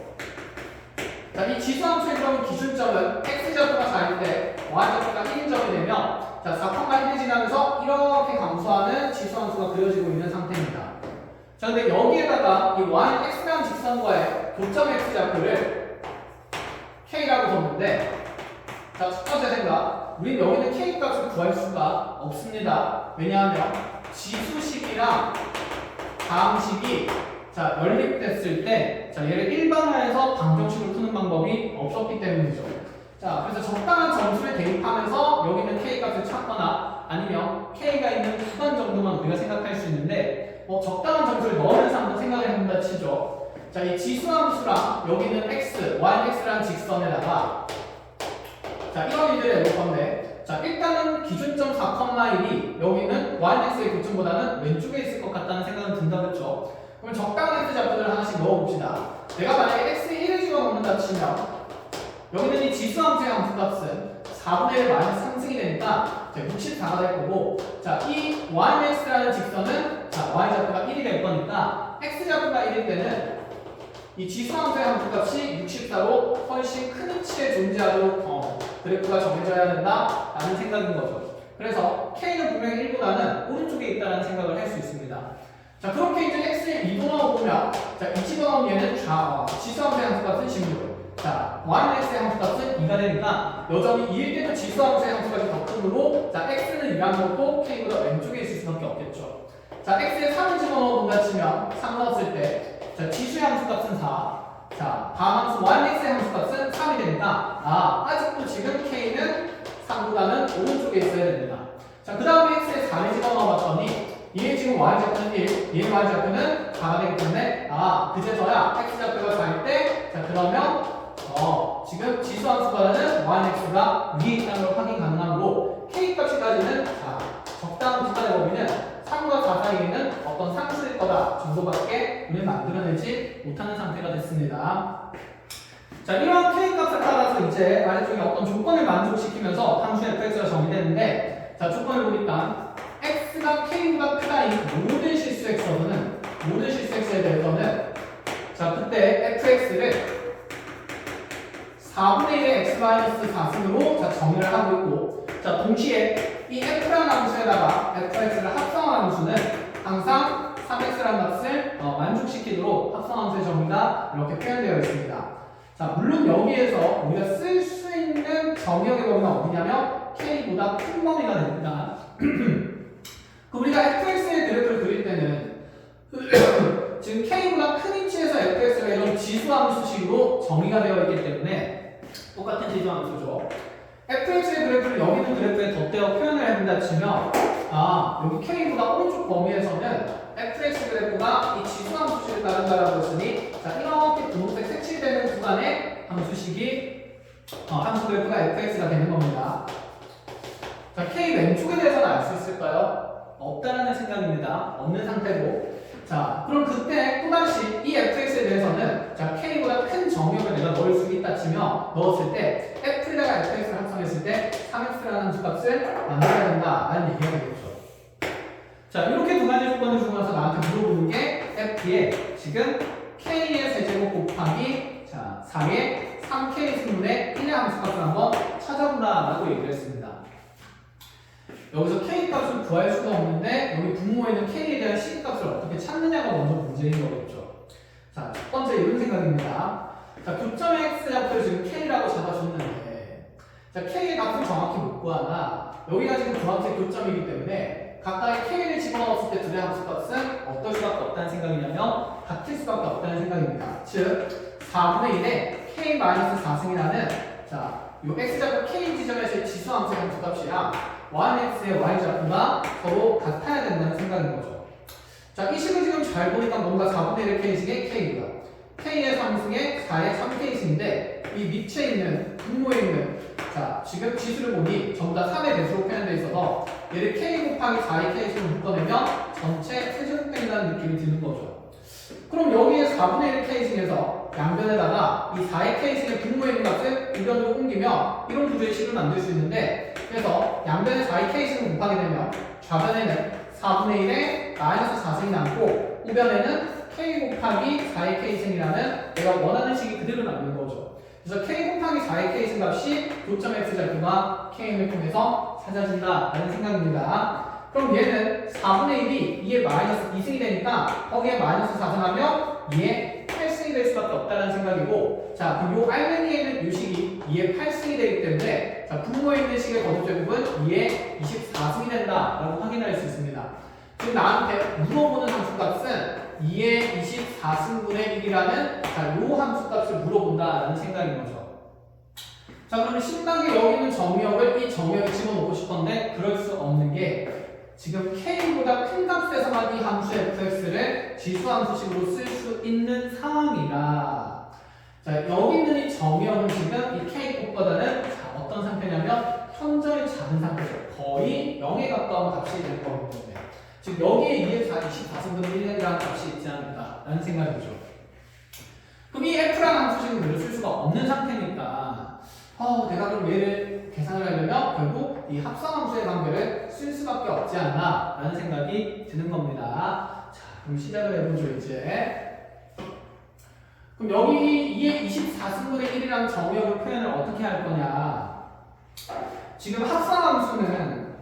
자, 이 지수 함수의 그럼 기준점은 x좌표가 4일 때 y좌표가 1인 점이 되면 자, 4,1을 지나면서 이렇게 감소하는 지수 함수가 그려지고 있는 상태입니다. 자, 근데 여기에다가 이 y는 x라는 직선과의 교점 x좌표를 k라고 뒀는데 자, 첫 번째 생각, 우린 여기는 k 값을 구할 수가 없습니다. 왜냐하면 지수식이랑 다항식이 자, 연립됐을 때 자, 얘를 일반화해서 방정식을 푸는 방법이 없었기 때문이죠. 자, 그래서 적당한 점수를 대입하면서 여기 있는 k 값을 찾거나 아니면 k가 있는 구간 정도만 우리가 생각할 수 있는데 적당한 점수를 넣으면서 한번 생각을 해본다 치죠. 자, 이 지수함수랑 여기 있는 x, yx라는 직선에다가 자, 이런 일을 해볼 건데 자, 일단은 기준점 4,1이 여기는 yx의 교점보다는 왼쪽에 있을 것 같다는 생각은 든다, 그렇죠? 그럼 적당한 x좌표를 하나씩 넣어봅시다. 내가 만약에 x에 1을 집어넣는다 치면 여기는 이 지수함수의 함수값은 4분의 1 마이너스 상승이 되니까 64가 될 거고 자, 이 yx라는 직선은 자, y좌표가 1이 될 거니까 x좌표가 1일 때는 이 지수함수의 함수값이 64로 훨씬 큰 위치에 존재하도록 그래프가 정해져야 된다라는 생각인 거죠. 그래서 k는 분명히 1보다는 오른쪽에 있다는 생각을 할 수 있습니다. 자, 그렇게 이제 x를 2로 넣어보면 자, 이 집어넣은 얘는 지수함수의 함수값은 16. 자, yx의 함수값은 2가 되니까 여전히 2일 때도 지수함수의 함수값이 더 크므로 자, x는 2라는 것도 k보다 왼쪽에 있을 수밖에 없겠죠. 자, x에 3을 집어넣어 본다 치면 3 넣었을 때 자, 지수의 함수값은 4. 자, 다음 함수 yx의 함수값은 3이 되니까 아직도 지금 k는 3보다는 오른쪽에 있어야 됩니다. 자, 그 다음에 x에 4를 집어넣어 봤더니 얘 지금 y좌표는 1, 얘 y좌표는 4가 되기 때문에 그제서야 x좌표가 4일 때 자, 그러면 지금 지수 함수보다는 yx가 위에 있다는 걸 확인 가능하므로 k 값이 가지는 자, 적당한 비판의 범위는 3과 4 사이에는 어떤 상수일 거다 정도밖에 우리는 만들어내지 못하는 상태가 됐습니다. 자, 이러한 k 값에 따라서 이제 아래쪽에 어떤 조건을 만족시키면서 함수 fx가 정의되는데 자, 조건을 보니까 x가 k보다 크다 이 모든 실수 x에서는 모든 실수 x에 대해서는 자, 그때 fx를 4분의 1의 x-4승으로 자, 정의를 하고 있고 자, 동시에 이 f라는 함수에다가 fx를 합성한 함수는 항상 3x라는 값을 만족시키도록 합성함수의 정의가 이렇게 표현되어 있습니다. 자, 물론 여기에서 우리가 쓸 수 있는 정의역의 범위는 어디냐면 k보다 큰 범위가 됩니다. 우리가 fx의 그래프를 그릴 때는 지금 k보다 큰 위치에서 fx가 이런 지수함수식으로 정의가 되어 있기 때문에 똑같은 지수함수죠. fx의 그래프를 여기 있는 그래프에 덧대어 표현을 해본다 치면 여기 k보다 오른쪽 범위에서는 fx 그래프가 이 지수함수식을 따른다라고 했으니 자, 이렇게 분홍색 색칠되는 구간의 함수식이 함수 그래프가 fx가 되는 겁니다. 자, k 왼쪽에 대해서는 알 수 있을까요? 없다라는 생각입니다. 없는 상태고 자, 그럼 그때 또다시 이 fx에 대해서는 자, k보다 큰 정의역을 내가 넣을 수 있다 치면 넣었을 때 f에다가 fx를 합성했을 때 3x라는 함수값을 만들어야 된다라는 얘기가 되겠죠. 자, 이렇게 두 가지 조건을 주고 나서 나한테 물어보는 게 f의 지금 k의 세제곱 곱하기 자, 4의 3k 승분의 1의 함수값을 한번 찾아보라라고 얘기를 했습니다. 여기서 k 값을 구할 수가 없는데 여기 분모에 있는 k에 대한 c 값을 어떻게 찾느냐가 먼저 문제인 거겠죠. 자, 첫 번째 이런 생각입니다. 자, 교점의 x좌표를 지금 k라고 잡아줬는데 자, k의 값을 정확히 못 구하나 여기가 지금 주황색 교점이기 때문에 각각의 k를 집어넣었을 때 둘의 함수값은 어떨 수밖에 없다는 생각이냐면 같을 수밖에 없다는 생각입니다. 즉 4분의 1에 k-4승이라는 자, 요 x좌표 k 지점에서의 지수함수의 함수값이랑 yx의 y좌표가 서로 같아야 된다는 생각인 거죠. 자, 이 식을 지금 잘 보니까 뭔가 4분의 1의 k승의 k고요. k의 3승의 4의 3k승인데 이 밑에 있는 분모에 있는 자, 지금 지수를 보니 전부 다 3의 배수로 표현되어 있어서 얘를 k 곱하기 4의 k승을 묶어내면 전체 세제곱된다는 느낌이 드는 거죠. 그럼 여기에 4분의 1의 k승에서 양변에다가 이 4의 k승의 분모에 있는 값을 우변으로 옮기면 이런 구조의 식을 만들 수 있는데 그래서 양변에 4의 k승을 곱하게 되면 좌변에는 4분의 1의 -4승이 남고 우변에는 k 곱하기 4의 k승이라는 내가 원하는 식이 그대로 남는 거죠. 그래서 k 곱하기 4의 k승 값이 교점 x좌표가 km을 통해서 찾아진다라는 생각입니다. 그럼 얘는 4분의 1이 2의 -2승이 되니까 거기에 -4승하면 2의 8승이 될 수밖에 없다는 생각이고 자, 그럼 요 알맹이에 있는 요 식이 2의 8승이 되기 때문에 자, 분모에 있는 식의 거듭 제곱은 2의 24승이 된다라고 확인할 수 있습니다. 지금 나한테 물어보는 함수값은 2의 24승분의 1이라는 자, 요 함수값을 물어본다라는 생각인 거죠. 자, 그러면 신나게 여기 있는 정의역을 이 정의역에 집어넣고 싶었는데 그럴 수 없는 게 지금 k보다 큰 값에서만 이 함수 fx를 지수함수식으로 쓸 수 있는 상황이라 자, 여기 있는 이 정의역은 지금 이 k 값보다는 자, 어떤 상태냐면 현저히 작은 상태죠. 거의 0에 가까운 값이 될 거기 때문에 지금 여기에 2의 24승분의 1이라는 값이 있지 않을까 라는 생각이죠. 그럼 이 f라는 함수식은 그대로 쓸 수가 없는 상태니까 내가 그럼 얘를 계산을 하려면 결국 이 합성함수의 관계를 쓸 수밖에 없지 않나 라는 생각이 드는 겁니다. 자, 그럼 시작을 해보죠 이제. 그럼 여기 2의 24승분의 1이라는 정의역을 표현을 어떻게 할 거냐. 지금 합성함수는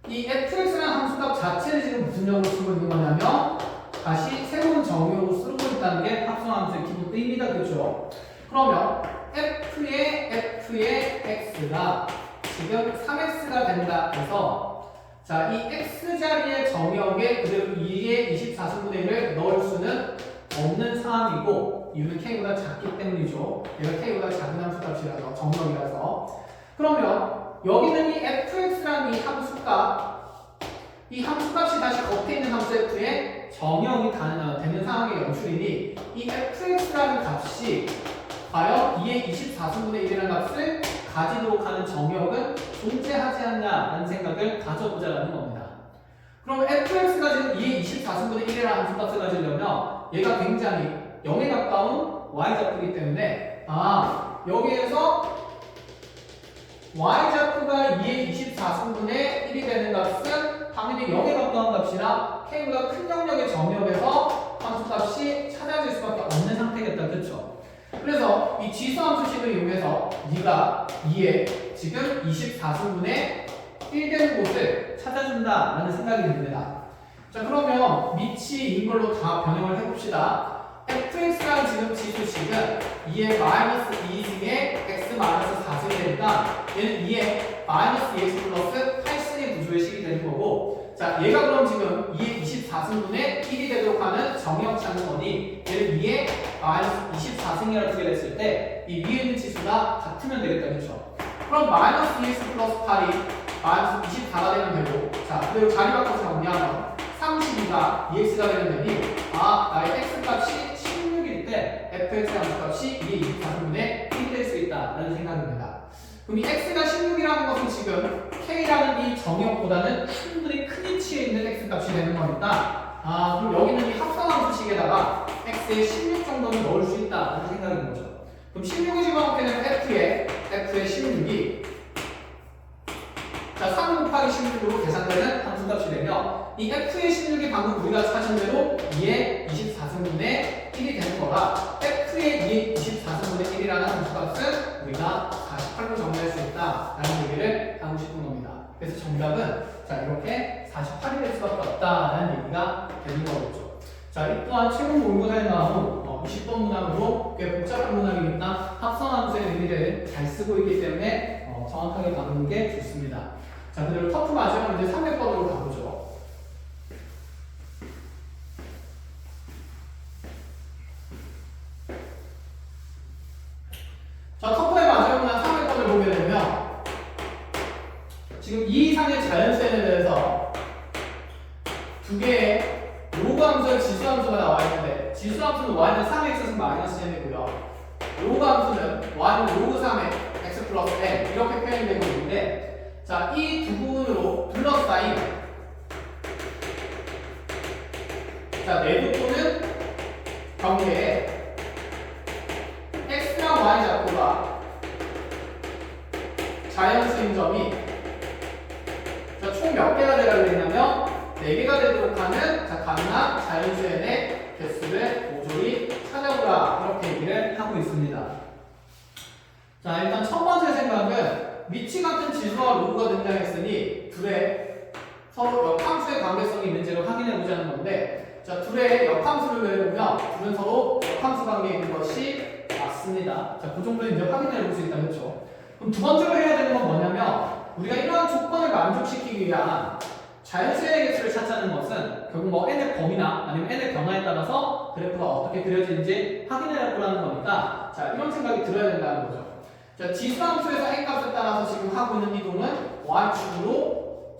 이 fx라는 함수값 자체를 지금 무슨 역으로 쓰고 있는 거냐면 다시 새로운 정의역으로 쓰고 있다는 게 합성함수의 기본 의미다, 그렇죠? 그러면 f의 x가 지금 3x가 된다 해서 자, 이 x자리의 정역에 그대로 2의 24승분의 1을 넣을 수는 없는 상황이고 이유는 k보다 작기 때문이죠. 얘가 k보다 작은 함수값이라서 정역이라서. 그러면 여기는 이 fx라는 이 함수값, 이 함수값이 다시 겉에 있는 함수 f의 정역이 되는 상황의 연출이니 이 fx라는 값이 과연 2의 24승분의 1이라는 값을 가지도록 하는 정역은 존재하지 않냐라는 생각을 가져보자라는 겁니다. 그럼 fx가 지금 2의 24승분의 1이라는 함수값을 가지려면 얘가 굉장히 0에 가까운 y좌표이기 때문에 여기에서 y좌표가 2의 24승분의 1이 되는 값은 당연히 0에 가까운 값이나 k보다 큰 영역의 정역에서 함수값이 찾아질 수밖에 없는 상태겠다. 그렇죠? 그래서 이 지수함수식을 이용해서 네가 2의 지금 24승분의 1 되는 곳을 찾아준다라는 생각이 듭니다. 자, 그러면 미치인 걸로 다 변형을 해봅시다. fx랑 지금 지수식은 2의 마이너스 2승의 x 마이너스 4승이 되니까 얘는 2의 마이너스 2x 플러스 8승의 구조의 식이 되는 거고, 자, 얘가 그럼 지금 2의 24승분의 1이 되도록 하는 정역 찾는 거니 얘를 2의 마이너스 24승이라고 두게 됐을 때 이 위에 있는 지수가 같으면 되겠다. 그렇죠? 그럼 마이너스 2x 플러스 8이 마이너스 24가 되면 되고, 자, 그리고 자리 바꿔서 정리하면 32가 2x가 되면 되니 나의 x값이 16일 때 fx 함수값이 2의 24승분의 1이 될 수 있다라는 생각입니다. 그럼 이 x가 16이라는 것은 지금 k라는 이 정역보다는 충분히 큰 위치에 있는 x값이 되는 거니까 그럼 여기는 이 합성함수식에다가 x의 16 정도는 넣을 수 있다라는 생각인 거죠. 그럼 16을 집어넣게 되면 f의 16이 3 곱하기 16으로 계산되는 함수값이 되며 이 f의 16이 방금 우리가 찾은 대로 2의 24승분의 1이 되는 거라 f의 2의 24승분의 1이라는 함수값은 우리가 48로 정리할 수 있다라는 얘기를 하고 싶은 겁니다. 그래서 정답은 이렇게 48이 될 수밖에 없다라는 얘기가 되는 거겠죠. 자, 이 또한 최근 모의고사에 나온 20번 문항으로 꽤 복잡한 문항이니까 합성함수의 의미를 잘 쓰고 있기 때문에 정확하게 가보는 게 좋습니다. 자, 그대로 터프 마지막으로 이제 300번으로 가보죠. 자, 터프의 마지막 문항 300번을 보게 되면 지금 이 이상의 자연수에 대해서 두 개의 로그 함수와 지수 함수가 나와 있는데 지수 함수는 y는 3x승 마이너스 n이고요. 로그 함수는 y는 로그 3의 x 플러스 n 이렇게 표현이 되고 있는데, 자, 이 두 부분으로 둘러싸인 내부 또는 경계에 x랑 y 좌표가 자연수인 점이 총 몇 개가 되라고 했냐면 4개가 되도록 하는 가능한 자연수 n의 개수를 모조리 찾아보라 이렇게 얘기를 하고 있습니다. 자, 일단 첫 번째 생각은 위치 같은 지수와 로그가 등장했으니 둘의 서로 역함수의 관계성이 있는지를 확인해 보자는 건데, 자, 둘의 역함수를 내보면 둘은 서로 역함수 관계에 있는 것이 맞습니다. 자, 그 정도는 이제 확인해 볼 수 있다. 그렇죠? 그럼 두 번째로 해야 되는 건 뭐냐면 우리가 이러한 조건을 만족시키기 위한 자연수의 개수를 찾자는 것은 결국 n의 범위나 아니면 n의 변화에 따라서 그래프가 어떻게 그려지는지 확인해 보라는 거니까, 자, 이런 생각이 들어야 된다는 거죠. 자, 지수함수에서 n값에 따라서 지금 하고 있는 이동은 y축으로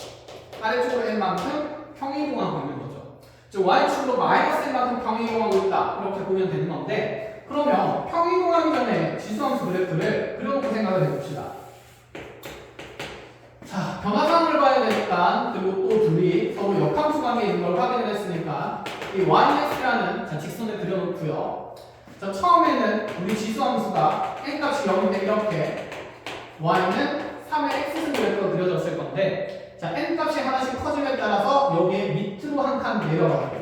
아래쪽으로 n만큼 평이동하고 있는 거죠. 즉 y축으로 마이너스 n만큼 평이동하고 있다 이렇게 보면 되는 건데, 그러면 평이동하기 전에 지수함수 그래프를 그려놓고 생각을 해봅시다. 자, 변화상을 봐야 되니까, 그리고 또 둘이 서로 역함수 관계에 있는 걸 확인을 했으니까 이 yx라는 직선을 그려놓고요. 자, 처음에는 우리 지수함수가 n값이 0인데 이렇게 y는 3의 x승 그래프가 그려졌을 건데, 자, n값이 하나씩 커짐에 따라서 여기에 밑으로 한 칸 내려가고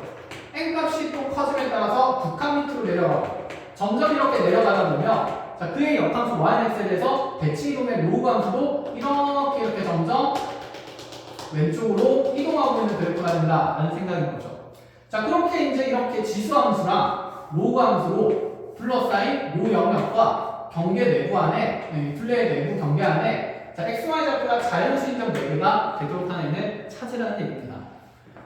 n값이 또 커짐에 따라서 두 칸 밑으로 내려가고 점점 이렇게 내려가다 보면, 자, 그의 역함수 yx에 대해서 대칭이동의 로그 함수도 이렇게 점점 왼쪽으로 이동하고 있는 그래프가 된다라는 생각인 거죠. 자, 그렇게 이제 이렇게 지수함수랑 로그 함수로 둘러싸인 요 영역과 경계 내부 안에, 둘레의 내부 경계 안에, 자, xy 좌표가 자연수인 점 4개가 되도록 하는 찾으라는 얘기입니다.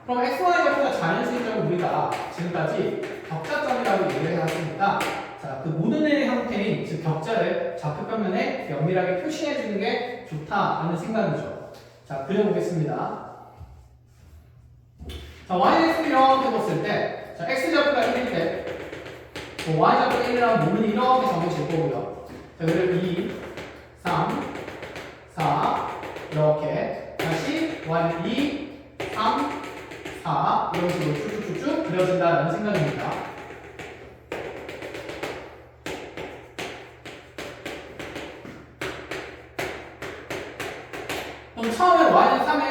그럼 XY 좌표가 자연수익점을 우리가 지금까지 격자점이라고 얘기를 해왔으니까 자, 그 모든 A의 형태인 즉 격자를 좌표평면에 면밀하게 표시해주는 게 좋다라는 생각이죠. 자, 그려보겠습니다. 자, y는 이렇게 뒀을 때 자, x좌표가 1일 때 y좌표가 1이라는 부분이 이렇게 정해질 거고요. 자, 그리고 2, 3, 4 이렇게 다시 y는 2, 3, 4 이런 식으로 쭉쭉쭉쭉 그려진다는 생각입니다. 그럼 처음에 y는 3의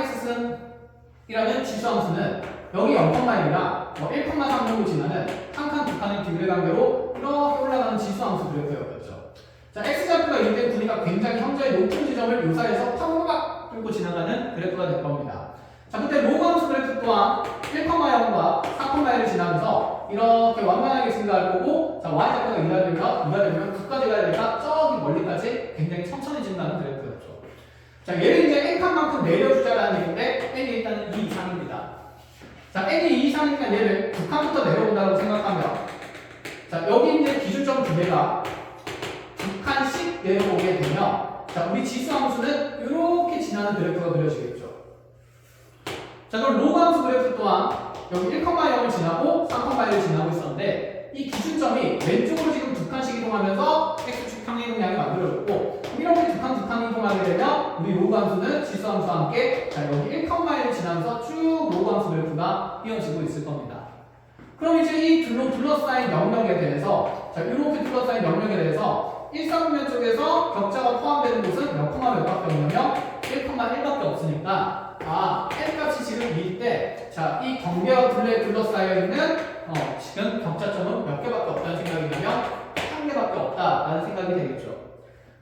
x승이라는 지수함수는 여기 0,1이랑 1,3 정도 지나는 한 칸, 두 칸의 비율의 관계로 이렇게 올라가는 지수함수 그래프였죠. 자, x좌표가 1대 9니까 굉장히 현저히 높은 지점을 요사해서 팍팍 뚫고 지나가는 그래프가 될 겁니다. 자, 그때 로그함수 그래프 또한 1,0과 4,1을 지나면서 이렇게 완만하게 증가할 거고, 자, y좌표가 2가 되면 9까지 가야 되니까 저기 멀리까지 굉장히 천천히 증가하는 그래프였죠. 자, 얘를 이제 n칸만큼 내려주자라는 얘기인데 n이 일단은 2 이상입니다. 자, n이 2 이상이니까 얘를 9칸부터 내려온다고 생각하면 자, 여기 이제 기준점 두 개가 2칸씩 내려오게 되면 자, 우리 지수함수는 이렇게 지나는 그래프가 그려지겠죠. 자, 그럼 로그함수 그래프 또한 여기 1,0을 지나고 3,1을 지나고 있었는데 이 기준점이 왼쪽으로 지금 2칸씩 이동하면서 x축 평행이동량이 만들어졌고 이렇게 2칸 이동하게 되면 우리 로그함수는 지수함수와 함께 자, 여기 1,1을 지나면서 쭉 로그함수 그래프가 이어지고 있을 겁니다. 그럼 이제 이 둘러싸인 영역에 대해서 자, 이렇게 둘러싸인 영역에 대해서 일사분면 쪽에서 격자가 포함되는 곳은 몇 콤마 몇 밖에 없냐면 1,1밖에 없으니까 n 값이 지금 2일 때 자, 이 경계와 둘러싸여 있는 지금 격자점은 몇 개밖에 없다는 생각이냐면 한 개밖에 없다라는 생각이 되겠죠.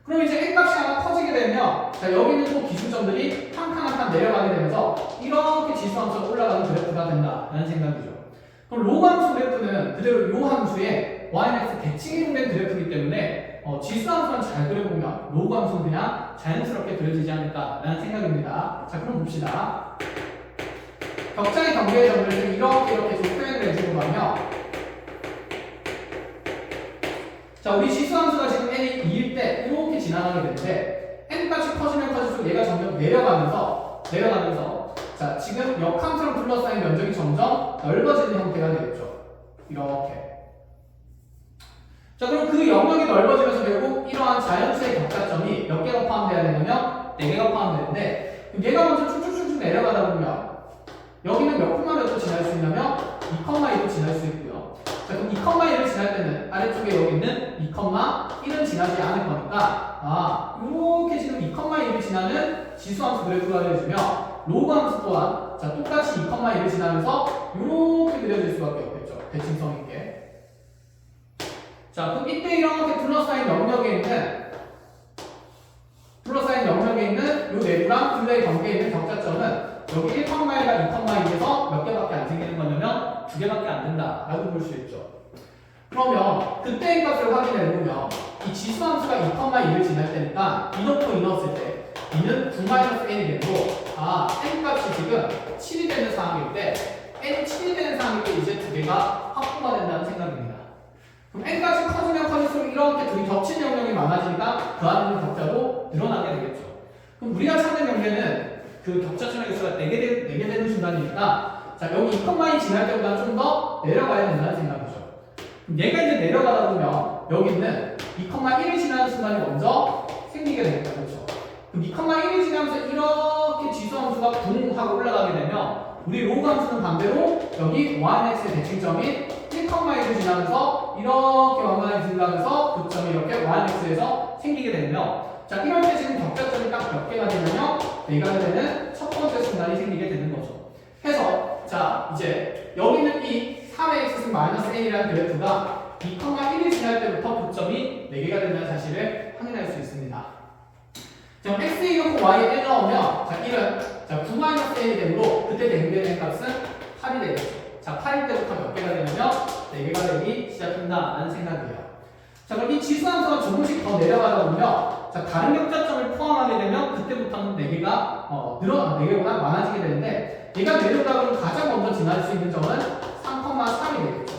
그럼 이제 n 값이 하나 커지게 되면 자, 여기는 또 기준점들이 한 칸 한 칸 내려가게 되면서 이렇게 지수함수가 올라가는 그래프가 된다라는 생각이죠. 그럼 로그함수 그래프는 그대로 요 함수의 yx 대칭 이동된 그래프이기 때문에 지수함수만 잘 그려보면 로그함수는 그냥 자연스럽게 그려지지 않을까라는 생각입니다. 자, 그럼 봅시다. 격자의 경계의 점들을 이렇게 좀 표현을 해주고 가면 자, 우리 지수함수가 지금 n이 2일 때 이렇게 지나가게 되는데 n 값이 커지면 커질수록 얘가 점점 내려가면서 자, 지금 역함수로 둘러싸인 면적이 점점 넓어지는 형태가 되겠죠. 이렇게. 자, 그럼 그 영역이 넓어지면서 결국 이러한 자연수의 격자점이 몇 개가 포함되어야 되냐면 4개가 포함되는데 얘가 먼저 쭉쭉쭉 내려가다 보면 여기는 몇 콤마 몇도 지날 수 있냐면 2,2도 지날 수 있고요. 자, 그럼 2,1을 지날 때는 아래쪽에 여기 있는 2,1은 지나지 않을 거니까 이렇게 지금 2,1을 지나는 지수함수 그래프가 그려지면 로그함수 또한 자, 똑같이 2,1을 지나면서 이렇게 그려질 수밖에 없겠죠. 대칭성 있게. 자, 그럼 이때 이렇게 둘러싸인 영역에 있는 요 내부랑 둘레의 경계에 있는 격자점은 여기 1,1과 2,2에서 몇 개밖에 안 생기는 거냐면 2개밖에 안 된다라고 볼 수 있죠. 그러면 그때의 값을 확인해보면 이 지수함수가 2,2를 지날 때니까 이 넣고 이 넣었을 때 이는 9-n이 되고 n 값이 지금 7이 되는 상황일 때 n이 7이 되는 상황일 때 이제 두 개가 확보가 된다는 생각입니다. 그럼 n 값이 커지면 커질수록 이렇게 둘이 겹친 영역이 많아지니까 그 안에 있는 격자도 늘어나게 되겠죠. 그럼 우리가 찾는 경계는 그 격자점의 개수가 4개 되는 순간이니까 자, 여기 2,2 지날 때보다 좀 더 내려가야 된다는 생각이죠. 그럼 얘가 이제 내려가다 보면 여기는 2,1이 지나는 순간이 먼저 생기게 되겠다. 그렇죠? 그럼 2,1이 지나면서 이렇게 지수함수가 붕 하고 올라가게 되면 우리 로그함수는 반대로 여기 yx의 대칭점인 1,1을 지나면서 이렇게 완만하게 증가하면서 그 점이 이렇게 yx에서 생기게 되면 자, 이럴 때 지금 격자점이 딱 몇 개가 되냐면 4개가 되는 첫 번째 순간이 생기게 되는 거죠. 해서 자, 이제 여기는 이 3의 x승 -a라는 그래프가 2,1이 지날 때부터 교점이 4개가 된다는 사실을 확인할 수 있습니다. 자, x에 넣고 y에 1 넣으면 자, 1은 자, 9-a이 되므로 그때 대응되는 값은 8이 되겠죠. 자, 8일 때부터 몇 개가 되냐면 4개가 되기 시작한다라는 생각이에요. 자, 그럼 이 지수함수가 조금씩 더 내려가다 보면 자, 다른 격자점을 포함하게 되면 그때부터는 4개가 4개보다 많아지게 되는데 얘가 내려오다 보면 가장 먼저 지날 수 있는 점은 3,3이 되겠죠.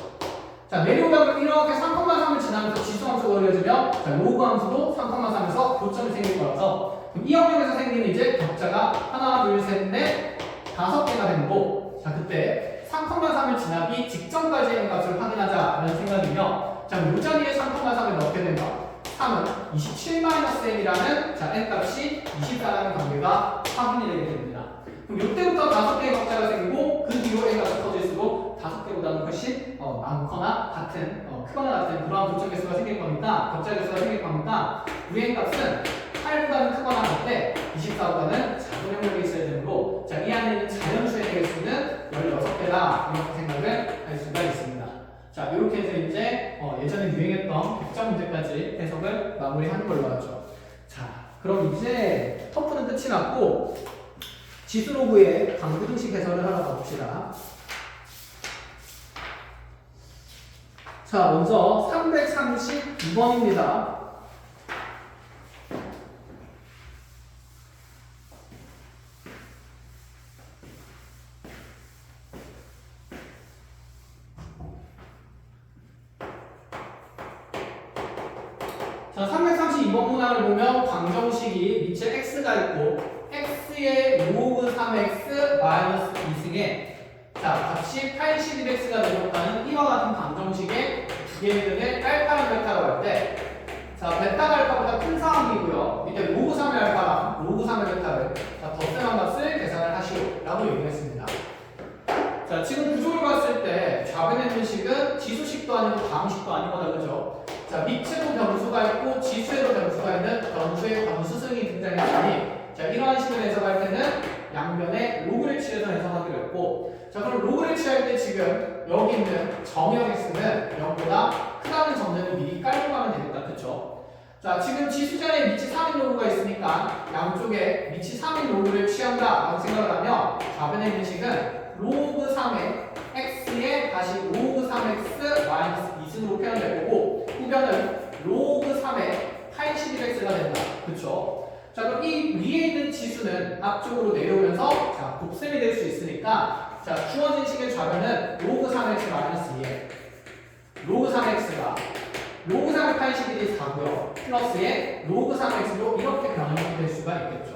자, 내려오다 보면 이렇게 3,3을 지나면서 지수함수가 그려지면 자, 로그 함수도 3,3에서 교점이 생길 거라서 그럼 이 영역에서 생기는 이제 격자가 하나, 둘, 셋, 넷, 5개가 되는 거고 자, 그때 3,3을 지나기 직전까지의 n값을 확인하자라는 생각이며 자, 요 자리에 3,3을 넣게 되면 3은 27-n이라는 자, n값이 24라는 관계가 확인이 되게 됩니다. 그럼 이때부터 5개의 격자가 생기고 그 뒤로 n값이 커질수록 5개보다는 훨씬 많거나 같은 크거나 같은 그러한 교점 개수가 생길 거니까 격자 개수가 생길 거니까 우리 n값은 8보다는 크거나 같대 24보다는 작은 행렬이 있어야 되므로 자, 이 안에 있는 자연수의 개수는 16개다 이렇게 생각을 할 수가 있습니다. 자, 이렇게 해서 이제 예전에 유행했던 격자 문제까지 해석을 마무리하는 걸로 하죠. 자, 그럼 이제 터프는 끝이 났고 지수로그의 강부등식 해설을 하러 가봅시다. 자, 먼저 332번입니다. 자, 332번 문항을 보면 방정식이 밑에 x가 있고 x의 로그 3x 마이너스 2승에 자, 값이 81x가 되었다는 이와 같은 방정식의 두 개의 끈을 알파랑 베타라고 할 때 자, 베타가 알파보다 큰 상황이고요. 밑에 로그 3의 알파랑 로그 3의 베타를 자, 덧셈한 값을 계산을 하시오 라고 얘기했습니다. 자, 지금 구조를 봤을 때 좌변에 있는 식은 지수식도 아니고 다음식도 아니거나 그죠? 자, 밑에도 변수가 있고 지수에도 변수가 있는 변수의 변수승이 등장했으니 자, 이러한 식을 해석할 때는 양변에 로그를 취해서 해석하기로 했고 자, 그럼 로그를 취할 때 지금 여기 있는 정의 x는 0보다 크다는 점들을 미리 깔고 가면 되겠다. 그쵸? 자, 지금 지수자에 밑이 3인 로그가 있으니까 양쪽에 밑이 3인 로그를 취한다 라고 생각을 하면 좌변에 있는 식은 로그 3의 x에 다시 로그 3x 마이너스 2승으로 표현될 거고 후변은 로그 3의 81x가 된다. 그쵸? 자, 그럼 이 위에 있는 지수는 앞쪽으로 내려오면서 자, 곱셈이 될 수 있으니까 자, 주어진 식의 좌변은 로그 3x 마이너스 2에 로그 3x가 로그 3의 81이 4고요. 플러스에 로그 3x로 이렇게 변형이 될 수가 있겠죠.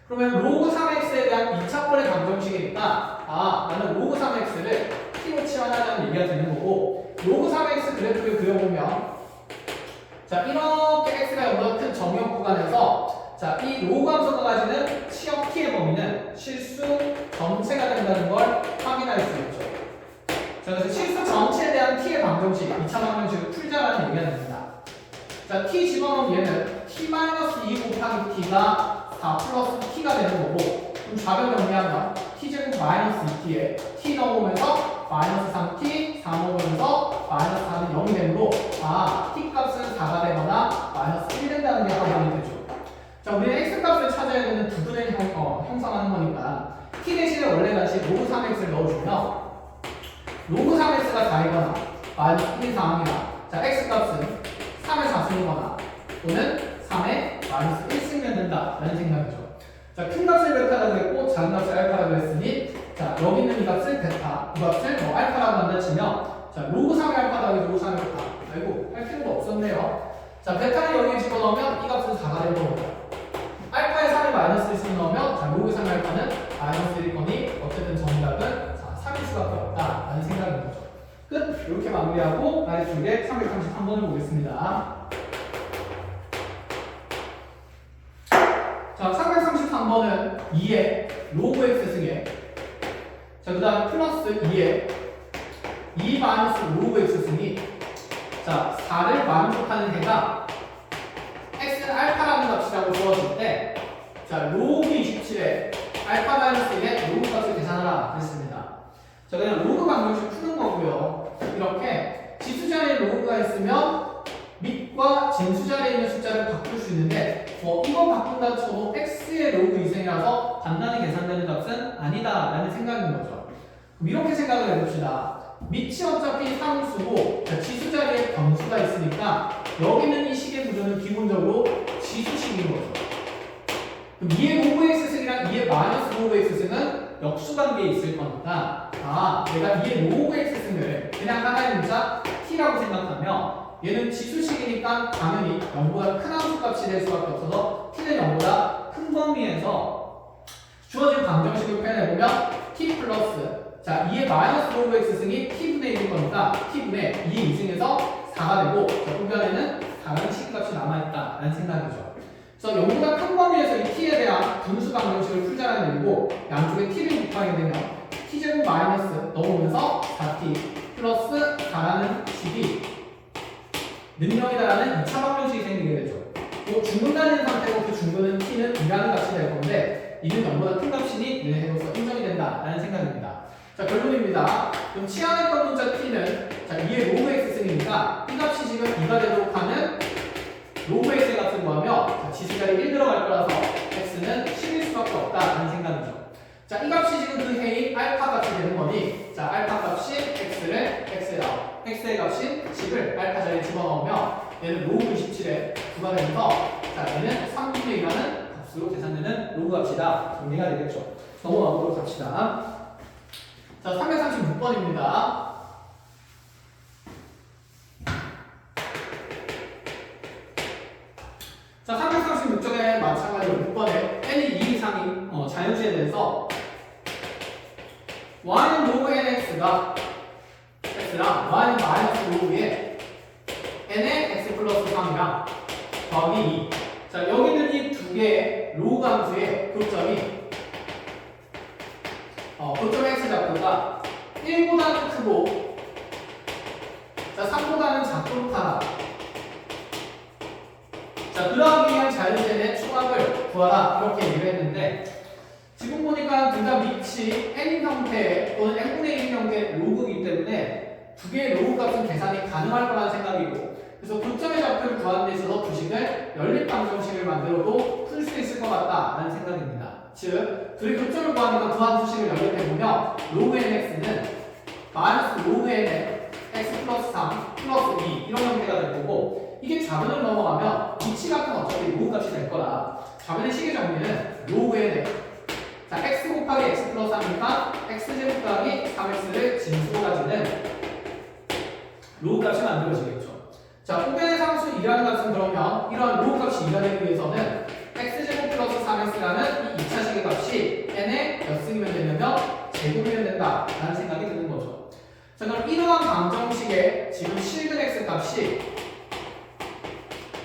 그러면 로그 3x에 대한 2차권의 방정식이니까 나는 로그 3x를 t로 치환하자는 얘기가 되는 거고 로그 3x 그래프를 그려보면 자, 이렇게 x가 0보다 큰 정역 구간에서 자, 이 로그 함수가 가지는 치역 t의 범위는 실수 전체가 된다는 걸 확인할 수 있죠. 자, 그래서 실수 전체에 대한 t의 방정식, 2차 방정식을 풀자라는 얘기가 됩니다. 자, t 집어넣으면 얘는 t-2 곱하기 t가 4 플러스 t가 되는 거고 그럼 좌변 정리하면 t제곱 마이너스 2t에 t 넣어보면서 마이너스 3t, 4 넣어보면서 마이너스 4는 0이 되므로 t 값은 4가 되거나 마이너스 1이 된다는 게 확인이 되죠. 자, 우리는 x값을 찾아야 되는 두근을 형성하는 거니까 t 대신에 원래 다시 로그 3x를 넣어주면 로그 3x가 4이거나 마이너스 1이 상황이나 자, x값은 3의 4승이거나 또는 3의 마이너스 1승이면 된다라는 생각이죠. 자, 큰 값을 베타라고 했고 작은 값을 알파라고 했으니 자, 여기 있는 이 값을 베타, 이 값을 알파라고 한다 치면 자, 로그 3의 알파 더하기 로그 3의 베타 아이고, 할 필요가 없었네요. 자, 베타를 여기에 집어넣으면 이 값은 4가 되는 겁니다. 알파에 3을 마이너스 1을 넣으면 자, 로그 3의 알파는 마이너스 1일 거니 어쨌든 정답은 자, 3일 수밖에 없다라는 생각인 거죠. 끝! 이렇게 마무리하고 나의 쪽에 333번을 보겠습니다. 자, 333번은 2의 로그 x 승에 자, 그 다음 플러스 2의 2 마이너스 로그 x 승이 자, 4를 만족하는 해가 x는 알파라는 값이라고 주어질 때 자, 로그 27에 알파 마이너스 1의 로그 값을 계산하라 그랬습니다. 자, 그냥 로그 방정식 푸는 거고요. 이렇게 지수자리에 로그가 있으면 밑과 진수자리에 있는 숫자를 바꿀 수 있는데 이거 바꾼다 쳐도 x의 로그 2승이라서 간단히 계산되는 값은 아니다 라는 생각인 거죠. 그럼 이렇게 생각을 해봅시다. 밑이 어차피 상수고 지수자리에 변수가 있으니까 여기는 이 식의 구조는 기본적으로 지수식인 거죠. 그럼 2의 로그 x승이랑 2의 마이너스 로그 x승은 역수관계에 있을 거니까 내가 2의 로그 x승을 그냥 하나의 문자 t라고 생각하면 얘는 지수식이니까 당연히 0보다 큰 함수 값이 될 수밖에 없어서 t는 0보다 큰 범위에서 주어진 방정식을 표현해보면 t 플러스 2의 마이너스 로그 x승이 t분의 1일 거니까 t분의 2의 2승에서 4가 되고 우변에는 다른 식값이 남아있다라는 생각이죠. 그래서 0보다 큰 범위에서 이 t에 대한 분수 방정식을 풀자라는 얘기고 양쪽에 t를 곱하게 되면 t제곱 마이너스 넘어오면서 4t 플러스 4라는 식이 능력이다라는 2차 방정식이 생기게 되죠. 중분단인 상태고 그 중분은 t는 2라는 값이 될 건데 이는 0보다 큰 값이니 얘는 해로서 인정이 된다라는 생각입니다. 자, 결론입니다. 그럼 치환했던 문자 t는 2의 로그 x승이니까 이 값이 지금 2가 되도록 하는 로그 x의 값을 구하며 지수자리 1 들어갈 거라서 x는 10일 수밖에 없다라는 생각이죠. 자, 이 값이 지금 그 해인 알파 값이 되는 거니 알파 값이 x를 x의 값인 10을 알파 자리에 집어넣으면 얘는 로그 27에 9가 되면서 얘는 3분의 2라는 값으로 계산되는 로그 값이다. 정리가 되겠죠. 넘어가보도록 합시다. 자, 336번입니다. 자, 336쪽에 마찬가지로 6번에 n이 2 이상인 자연수에 대해서 y는 로그 nx가 x랑 y는 마이너스 로그에 n의 x 플러스 3이랑 더하기 2. 자, 여기는 이 두 개의 로그 함수의 교점이 교점 x좌표가 1보다는 크고 3보다는 작도록 하라. 그러기 위한 자연수의 총합을 구하라 이렇게 얘기를 했는데 지금 보니까 둘 다 밑이 n 형태 또는 n분의 1 형태의 로그이기 때문에 두 개의 로그 값은 계산이 가능할 거라는 생각이고 그래서 교점의 좌표를 구하는 데 있어서 부식을 연립 방정식을 만들어도 풀 수 있을 것 같다라는 생각입니다. 즉, 둘이 교점을 구하니까 구한 수식을 연립해보면 로그 nx는 마이너스 로그 n의 x 플러스 3 플러스 2 이런 형태가 될 거고 이게 좌변으로 넘어가면 위치 같은 어차피 로그 값이 될 거라 좌변의 식의 정리는 로그 n의 x 곱하기 x 플러스 3이니까 x제곱 곱하기 3x를 진수로 가지는 로그 값이 만들어지겠죠. 우변의 상수 2라는 값은 그러면 이러한 로그 값이 2가 되기 위해서는 x제곱 플러스 3x라는 이 2차식의 값이 n의 몇 승이면 되냐면 제곱이면 된다라는 생각이 드는 거죠. 그럼 이러한 방정식의 지금 실근 x 값이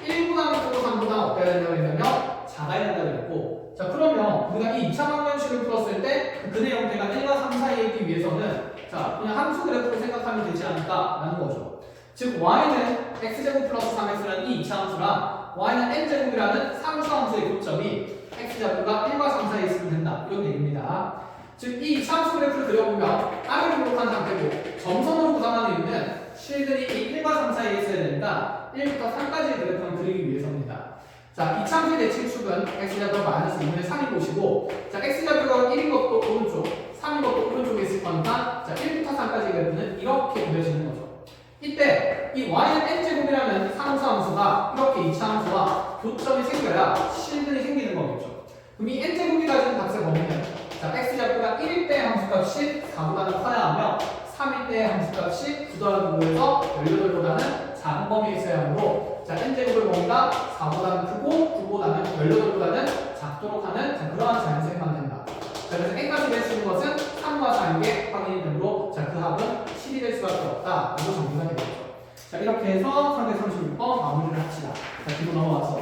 1보다는 크고 3보다는 어때야 된다고 했냐면 작아야 된다고 했고 그러면 우리가 이 2차 방정식을 풀었을 때 그 근의 형태가 1과 3 사이에 있기 위해서는 그냥 함수 그래프로 생각하면 되지 않을까라는 거죠. 즉 y는 x제곱 플러스 3x라는 이 2차 함수랑 y는 n제곱이라는 상수 함수의 교점이 x좌표가 1과 3 사이에 있으면 된다 이런 얘기입니다. 즉 이 2차 함수 그래프를 그려보면 R을 기록한 상태고 점선으로 구성하는 이유는 실들이 이 1과 3 사이에 있어야 되니까 1부터 3까지의 그래프를 그리기 위해서입니다. 2차 함수의 대칭축은 x좌표가 마이너스 2분의 3인 곳이고 x좌표가 1인 것도 오른쪽 3인 것도 오른쪽에 있을 거니까 1부터 3까지의 그래프는 이렇게 그려지는 거죠. 이때 이 y는 n제곱이라는 상수 함수가 이렇게 2차 함수와 교점이 생겨야 실근이 생기는 거겠죠. 그럼 이 n제곱이 가진 값의 범위는 x좌표가 1일 때의 함수값이 4보다는 커야 하며 3일 때의 함수값이 9-9에서 18보다는 작은 범위에 있어야 하므로 n제곱의 범위가 4보다는 크고 9보다는 18보다는 작도록 하는 그러한 자연수만 된다. 그래서 n값이 될 수 있는 것은 3과 4에게 확인이 되므로 그 합은 10이 될 수밖에 없다. 이거 정리가 되겠죠. 이렇게 해서 336번 마무리를 합시다. 뒤로 넘어와서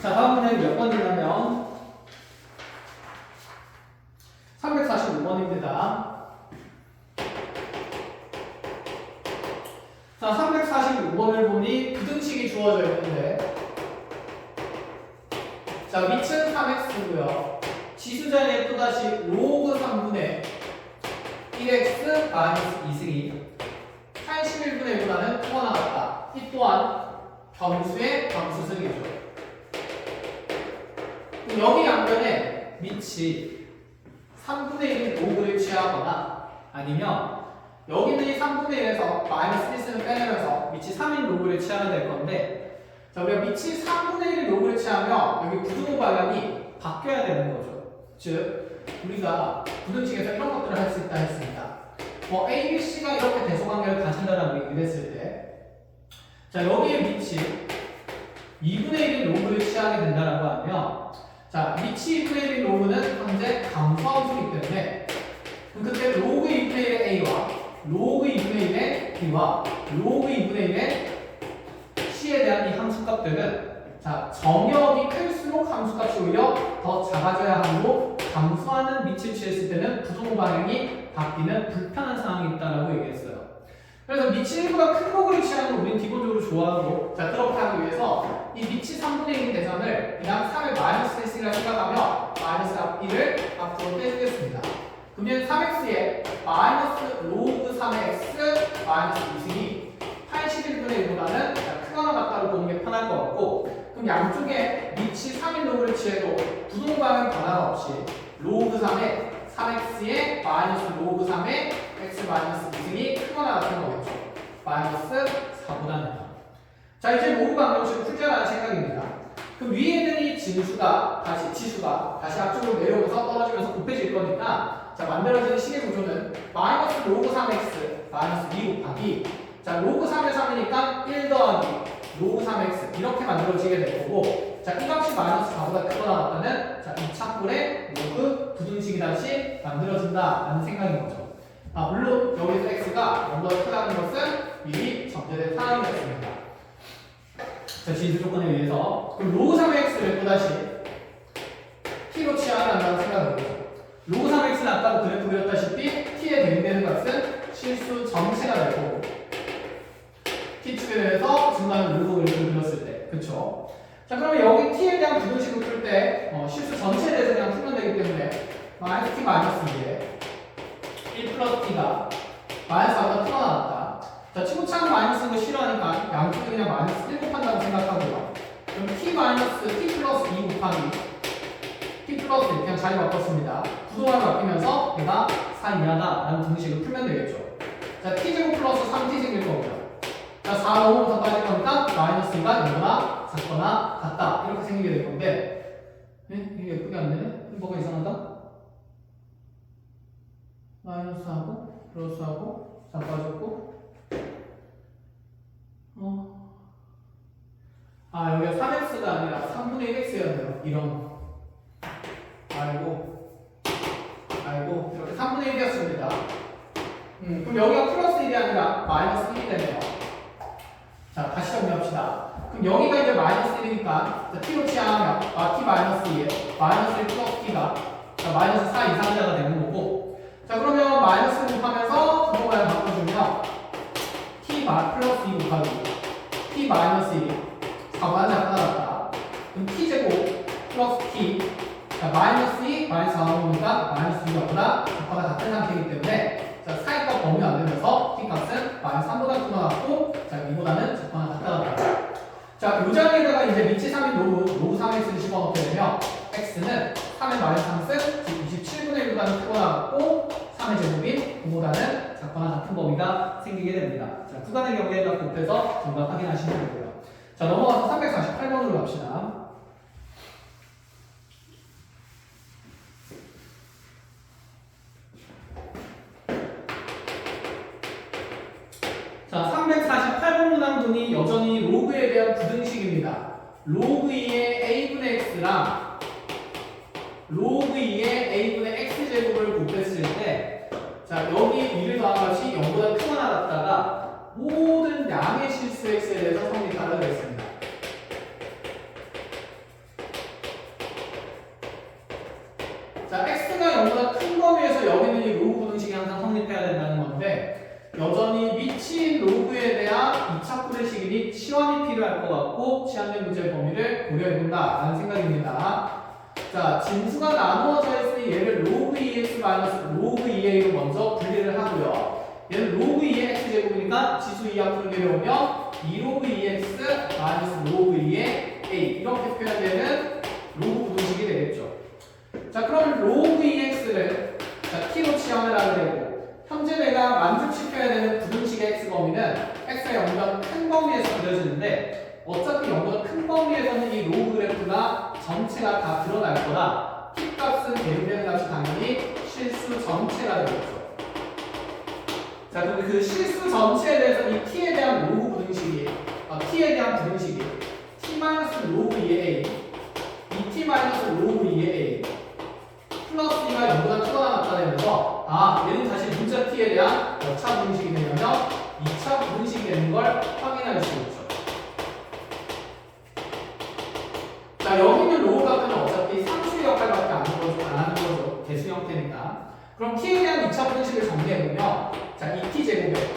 다음 문제는 몇 번이냐면 345번입니다. 345번을 보니 부등식이 주어져 있는데 밑은 3x고요. 지수 자리에 또다시 로그 3분의 1x 마이너스 2승이 81분의 1보다는 크거나 같다. 이 또한 변수의 감수성이죠. 여기 양변에 밑이 3분의 1인 로그를 취하거나 아니면 여기 있는 이 3분의 1에서 마이너스 1을 빼내면서 밑이 3인 로그를 취하게 될 건데, 자, 우리가 밑이 3분의 1인 로그를 취하면 여기 부등호 방향이 바뀌어야 되는 거죠. 즉 우리가 부등식에서 이런 것들을 할 수 있다 했습니다. A, B, C가 이렇게 대소관계를 가진다라고 얘기를 했을 때, 자, 여기에 밑이 2분의 1인 로그를 취하게 된다라고 하면, 자, 밑이 2분의 1인 로그는 현재 감소한 수이기 때문에, 그때 로그 2분의 1의 A와 로그 2분의 1의 B와 로그 2분의 1의 C에 대한 이 함수값들은, 자, 정역이 클수록 함수값이 오히려 더 작아져야 하고, 감소하는 밑을 취했을 때는 부등호 방향이 바뀌는 불편한 상황이 있다라고 얘기했어요. 그래서 밑이 1보다 큰 로그를 취하는 걸 우리는 기본적으로 좋아하고, 자, 그렇게 하기 위해서 이 밑이 3분의 1인 대선을 그냥 3의 마이너스 1이라 생각하며 마이너스 1을 앞으로 떼주겠습니다. 그러면 3x에 마이너스 로그 3x 마이너스 2승이 81분의 1보다는 크거나 같다로 보는 게 편할 것 같고, 그럼 양쪽에 밑이 3인 로그를 취해도 부등호 방향 변화가 없이 로그 3의 3x의 마이너스 로그 3의 x 마이너스 2승이 크거나 같은 거겠죠. 마이너스 4보다는. 자, 이제 로그 방정식을 풀자라는 생각입니다. 그럼 위에 있는 이 지수가 다시 앞쪽으로 내려오면서 떨어지면서 곱해질 거니까, 자, 만들어지는 식의 구조는 마이너스 로그 3x 마이너스 2 곱하기, 자, 로그 3의 3이니까 1 더하기 로그 3x 이렇게 만들어지게 될 거고, 자, 이 값이 마이너스 4보다 크거나 같다는, 자, 이 착분의 로그 부등식이 다시 만들어진다라는 생각인 거죠. 물론 여기서 x가 0보다 크다는 것은 미리 전제된 상황이었습니다. 자, 지수 조건에 의해서 그럼 로그 3x를 또다시 t로 취하한다는 생각을 해보죠. 로그 3x는 아까도 그래프 그렸다시피 t에 대응되는 값은 실수 전체가 될 거고, t축에 대해서 중간에 로그 그래프를 그렸을 때, 그쵸? 자, 그러면 여기 t에 대한 부등식을 풀 때 실수 전체에 대해서 그냥 풀면 되기 때문에 마이너스 t 마이너스 2에 1 플러스 t가 마이너스 4보다 크거나 같다. 자, 친구창 마이너스인 거 싫어하니까 양쪽에 그냥 마이너스 1 곱한다고 생각하고요. 그럼 t 마이너스 t 플러스 2 곱하기 t 플러스 1 그냥 자리 바꿨습니다. 부동항이 바뀌면서 얘가 4 이하다라는 부등식을 풀면 되겠죠. 자, t제곱 플러스 3t 생길 거고요. 자, 4 넘어서 빠질 거니까 마이너스 2가 0보다 작거나 같다 이렇게 생기게 될 건데, 이게 예쁘게 안 되네? 뭐가 이상하다? 마이너스하고 플러스하고 4 빠졌고, 여기가 3x가 아니라 3분의 1x였네요. 이런. 아이고 이렇게 3분의 1이었습니다. 그럼 여기가 플러스 1이 아니라 마이너스 1이 되네요. 자, 다시 정리합시다. 그럼 여기가 이제 마이너스 1이니까 t로 취하면 t 마이너스 2에 마이너스 1 플러스 t가, 자, 마이너스 4 이상자가 되는 거고, 자, 그러면 마이너스 곱하면서 부동간을 바꿔주면 t 플러스 2 곱하기 t 마이너스 1이 4보다 작거나 같다. 그럼 t제곱 플러스 t, 자, 마이너스 2 마이너스 4 나오니까 마이너스 2보다 작거나 같은 상태이기 때문에, 자, 사이값 범위 안 되면서 t 값은 마이너스 3보다 크거나 같고, 자, 2보다는 작거나 같다. 자, 요 자리에다가 이제 밑이 3인 로그 3x를 집어넣게 되면 x는 3의 마이너스 3승, 즉 27분의 1보다는 크거나 같고 3의 제곱인 9보다는 작거나 같은 범위가 생기게 됩니다. 자, 구간의 경우에다 곱해서 정답 확인하시면 되고요. 자, 넘어가서 348번으로 갑시다. 자, 348번 문항분이 여전히 로그에 대한 부등식입니다. 로그 2의 a분의 x랑 로그 2의 a분의 x제곱을 곱했을 때, 자, 여기 2를 더한 것이 0보다 크거나 같다가 모든 양의 실수 x에 대해서 성립하라고 했습니다. 자, x가 0보다 큰 범위에서 여기 있는 이 로그 부등식이 항상 성립해야 된다는 건데, 여전히 미친 로그에 대한 2차 부등식이니 치환이 필요할 것 같고 치환된 문제의 범위를 고려해본다 라는 생각입니다. 자, 진수가 나누어져 있으니 얘를 로그 2x 마이너스 로그 2a로 먼저 분리를 하고요. 얘는 로그 2의 x제곱이니까 되니까 지수 2 앞으로 내려오면 2 로그 2x 마이너스 로그 2의 a 이렇게 표현되는 로그 부등식이 되겠죠. 자, 그럼 로그 2x를 자, t로 치환을 하게 되고 현재 내가 만족시켜야 되는 부등식의 x 범위는 x가 0보다 큰 범위에서 그려지는데 어차피 0보다 큰 범위에서는 이 로그 그래프가 전체가 다 드러날 거라 t 값은 대응되는 값이 당연히 실수 전체가 되겠죠. 자, 그럼 그 실수 전체에 대해서 이 t에 대한 로그 부등식이 t에 대한 부등식이 t 마이너스 로그 2의 a 2t 마이너스 로그 2의 a 플러스 2가 0보다 크거나 같다 되면서 얘는 다시 문자 t에 대한 몇 차 부등식이 되냐면 2차 부등식이 되는 걸 확인할 수 있죠. 자, 여기 있는 로그 값은 어차피 상수의 역할밖에 안 하는 거죠. 대수 형태니까. 그럼 t에 대한 2차 부등식을 정리해보면 자, 2t 제곱에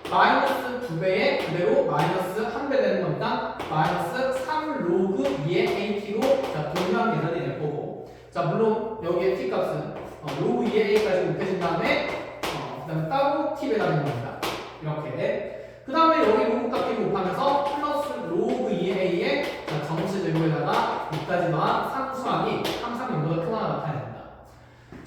마이너스 2배에 그대로 마이너스 1배 되는 겁니다. 마이너스 3 로그 2의 at로 자, 동일한 계산이 될 거고 자, 물론 여기에 t 값은 로그 2의 a까지 곱해진 다음에 그 다음에 따로 t 배가 되는 겁니다. 이렇게 그 다음에 여기 로그 값 곱하면서 플러스 로그 2의 a의 전체 제곱에다가 여기까지 더한 상수항이 항상 0보다 크거나 나타내야 됩니다.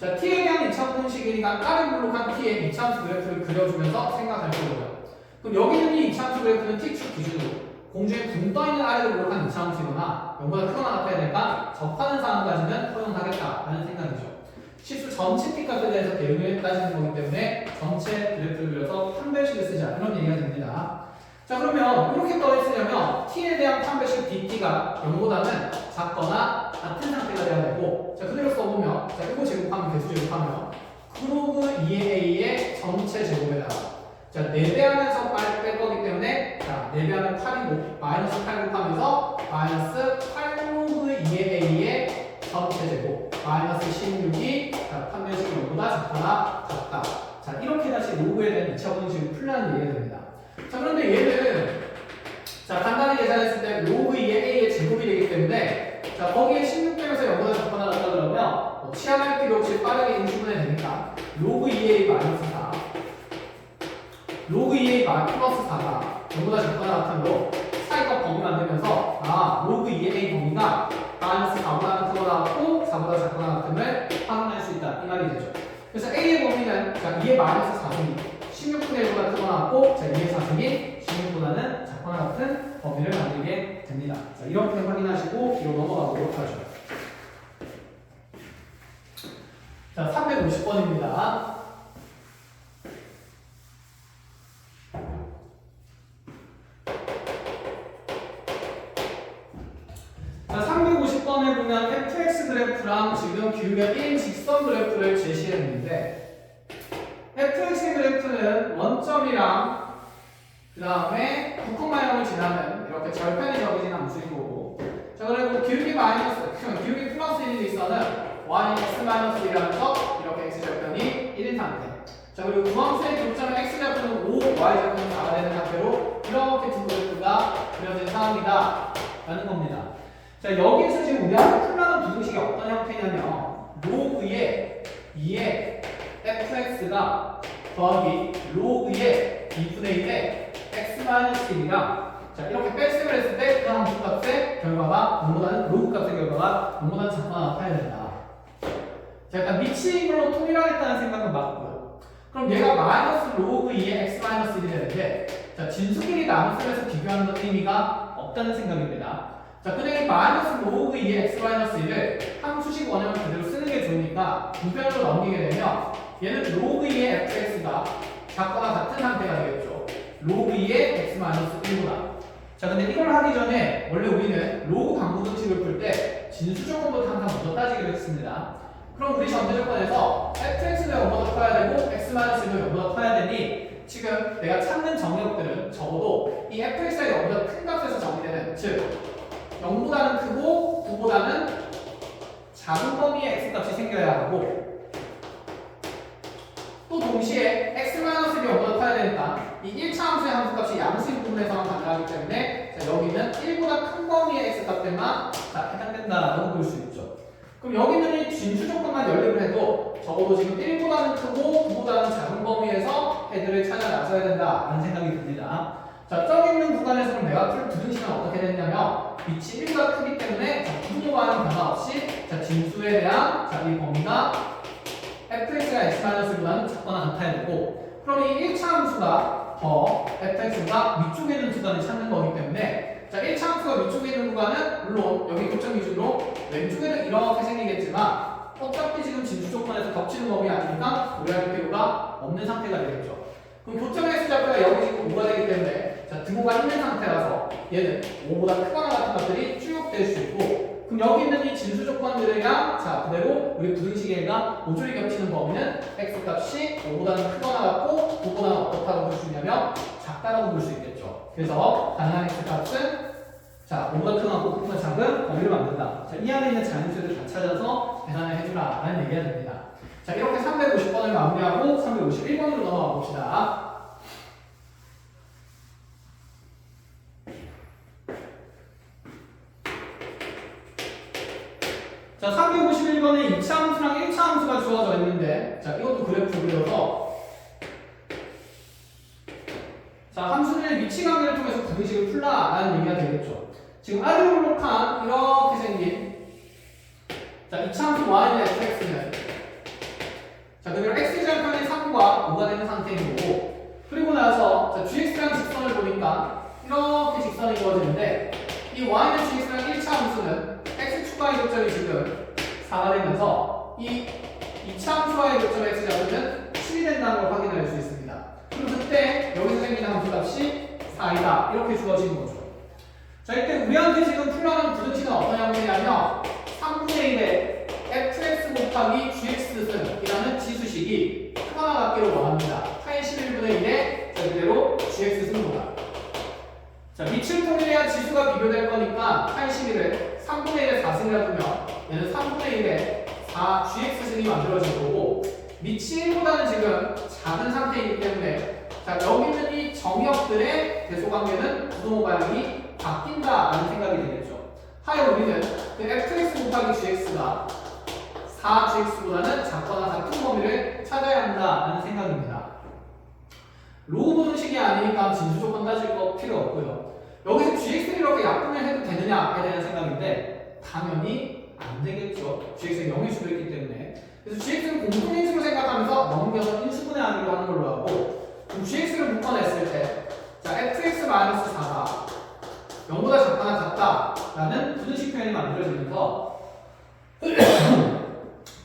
자, t에 대한 2차 부등식이니까 다른 블록한 t의 2차함수 그래프를 그려주면서 생각할 거고요. 그럼 여기 있는 이 2차함수 그래프는 t축 기준으로 공중에 붕 떠있는 아래로 블록한 2차함수이거나 0보다 크거나 나타내야 되니까 접하는 상황까지는 허용하겠다라는 생각이죠. 실수 전체 t 값에 대해서 대응을 따지는 거기 때문에 전체 그래프를 그려서 판별식을 쓰자 이런 얘기가 됩니다. 자, 그러면 이렇게 떠있으려면 t에 대한 판별식 dt가 0보다는 작거나 같은 상태가 돼야 되고 자, 그대로 써보면 자, 이거 제곱하면 대수 제곱하면 크로그 2의 a의 전체 제곱에다가 자, 4배하면서 뺄 거기 때문에 자, 4배하면 8이고 마이너스 8 곱하면서 마이너스 8로그 2의 a의 전체 제곱 마이너스 16이 자, 판별식이 0보다 작거나 같다. 자, 이렇게 다시 로그에 대한 2차 분식을 풀라는 얘기가 됩니다. 자, 그런데 얘는 자, 간단히 계산했을 때 로그 2의 a의 제곱이 되기 때문에 자, 거기에 16배에서 0보다 작거나 같다 그러면 치환할 필요 없이 빠르게 인수분해 되니까 로그 2a 마이너스 4 로그 2a 플러스 4가 0보다 작거나 같은 거 사이가 범위 만들면서 로그 2a 범위가 마이너스 4보다 크거나 같고 4보다 작거나 같음을 확인할 수 있다 이 말이 되죠. 그래서 a의 범위는 자, 2의 마이너스 4승이 16분의 1보다 크거나 같고 자, 2의 4승이 16보다는 작거나 같은 범위를 만들게 됩니다. 자, 이렇게 확인하시고 뒤로 넘어가도록 하죠. 자, 350번입니다. 자, 350번에 보면 fx 그래프랑 지금 기울기 1 직선 그래프를 제시했는데 fx 그래프는 원점이랑 그 다음에 9,0을 지나면 이렇게 절편이 적어진 함수인 거고 자, 그리고 기울기 기울기 플러스 1인 직선은 y x-1이라면서 이렇게 x절편이 1인 상태 자, 그리고 구함수의 교점은 x절편은 5, y절편은 4가 되는 상태로 이렇게 두 그래프가 그려진 상황이다 라는 겁니다. 자, 여기에서 지금 우리가 풀라는 부등식이 어떤 형태냐면 로그의 2의 fx가 더하기 로그의 2분의 1의 x-1이랑 자, 이렇게 백셈을 했을 때 그 함수 값의 결과가 뭐보다는 로그 값의 결과가 뭐보다는 작거나 나타나야 된다. 자, 일단 미치는 걸로 통일하겠다는 생각은 맞고요. 그럼 얘가 마이너스 로그 2의 x-1이 되는데 자, 진수끼리 나눗셈에서 비교하는 건 의미가 없다는 생각입니다. 자, 그냥 이 마이너스 로그 2의 x-1을 함수식 원형을 그대로 쓰는 게 좋으니까 부변으로 넘기게 되면 얘는 로그 2의 fx가 작거나 같은 상태가 되겠죠. 로그 2의 x-1보다. 자, 근데 이걸 하기 전에 원래 우리는 로그 방부등식을 풀 때 진수 조건부터 항상 먼저 따지기로 했습니다. 그럼 우리 전제 조건에서 fx도 0보다 커야 되고 x-도 0보다 커야 되니 지금 내가 찾는 정의역들은 적어도 이 fx가 0보다 큰 값에서 정의되는 즉 0보다는 크고 9보다는 작은 범위의 x값이 생겨야 하고 또 동시에 x-이 0보다 커야 되니까 이 1차 함수의 함수값이 양수인 부분에서만 가능하기 때문에 자, 여기는 1보다 큰 범위의 x값들만 해당된다라고 볼 수 있죠. 그럼 여기 있는 이 진수 조건만 연립을 해도 적어도 지금 1보다는 크고 9보다는 작은 범위에서 헤드를 애들을 찾아 나서야 된다라는 생각이 듭니다. 자, 저기 있는 구간에서는 내가 풀 부등식은 어떻게 됐냐면 빛이 1과 크기 때문에 부등호와는 변화 없이 자, 진수에 대한 자, 이 범위가 fx가 x-보다는 작거나 같아야 되고 그럼 이 1차 함수가 더 fx가 위쪽에 있는 구간을 찾는 거기 때문에 자, 1차 함수가 위쪽에 있는 구간은 물론 여기 교점 기준으로 왼쪽에는 이렇게 생기겠지만 어차피 지금 진수 조건에서 겹치는 범위 아니니까 고려할 필요가 없는 상태가 되겠죠. 그럼 교점의 x좌표가 여기 지금 5가 되기 때문에 자, 등호가 있는 상태라서 얘는 5보다 크거나 같은 것들이 쭉 될 수 있고 그럼 여기 있는 이 진수 조건들이랑 자 그대로 우리 부등식에가 모조리 겹치는 범위는 x값이 5보다는 크거나 같고 9보다는 어떻다고 볼 수 있냐면 작다라고 볼 수 있겠죠. 그래서 가능한 x값은 자 5보다 크거나 9보다 작은 범위를 만든다. 자, 이 안에 있는 자연수를 다 찾아서 계산을 해주라 라는 얘기가 됩니다. 자 이렇게 350번을 마무리하고 351번으로 넘어가 봅시다. 자, 351번에 2차 함수랑 1차 함수가 주어져 있는데 자, 이것도 그래프를 그려서 자, 함수들의 위치 관계를 통해서 부등식을 풀라라는 얘기가 되겠죠. 지금 아주블록한 이렇게 생긴 자, 2차 함수 y는 fx는 자, 그대로 x좌표의 3과 5가 되는 상태인 거고 그리고 나서 자, gx라는 직선을 보니까 이렇게 직선이 이루어지는데 이 y는 gx라는 1차 함수는 x축과의 교점이 지금 4가 되면서 이 2차 함수와의 교점 x좌표는 7이 된다는 걸 확인할 수 있습니다. 그리고 그때 여기서 생기는 함수값이 4이다 이렇게 주어지는 거죠. 자 이때 우리한테 지금 풀려는 부등식은 어떤 형태냐면 3분의 1의 fx 곱하기 gx승이라는 지수식이 크거나 같기를 원합니다. 81분의 1의 자 그대로 gx승보다 자 밑을 통일해야 지수가 비교될 거니까 81을 3분의 1의 4승이라 두면 얘는 3분의 1의 4gx승이 만들어질 거고 밑이 1보다는 지금 작은 상태이기 때문에 자 여기 있는 이 정역들의 대소관계는 부등호 방향이 바뀐다라는 생각이 되겠죠. 하여 우리는 그 fx 곱하기 gx가 4gx보다는 작거나 같은 범위를 찾아야 한다라는 생각입니다. 로우 부등식이 아니니까 진수 조건 따질 거 필요 없고요. 여기서 gx를 이렇게 약분을 해도 되느냐에 대한 생각인데 당연히 안 되겠죠. gx가 0일 수도 있기 때문에. 그래서 gx를 공통인수로 생각하면서 넘겨서 인수분해 하기로 하는 걸로 하고 그럼 gx를 묶어냈을 때 자 fx-4가 0보다 작거나 같다라는 부등식 표현이 만들어지면서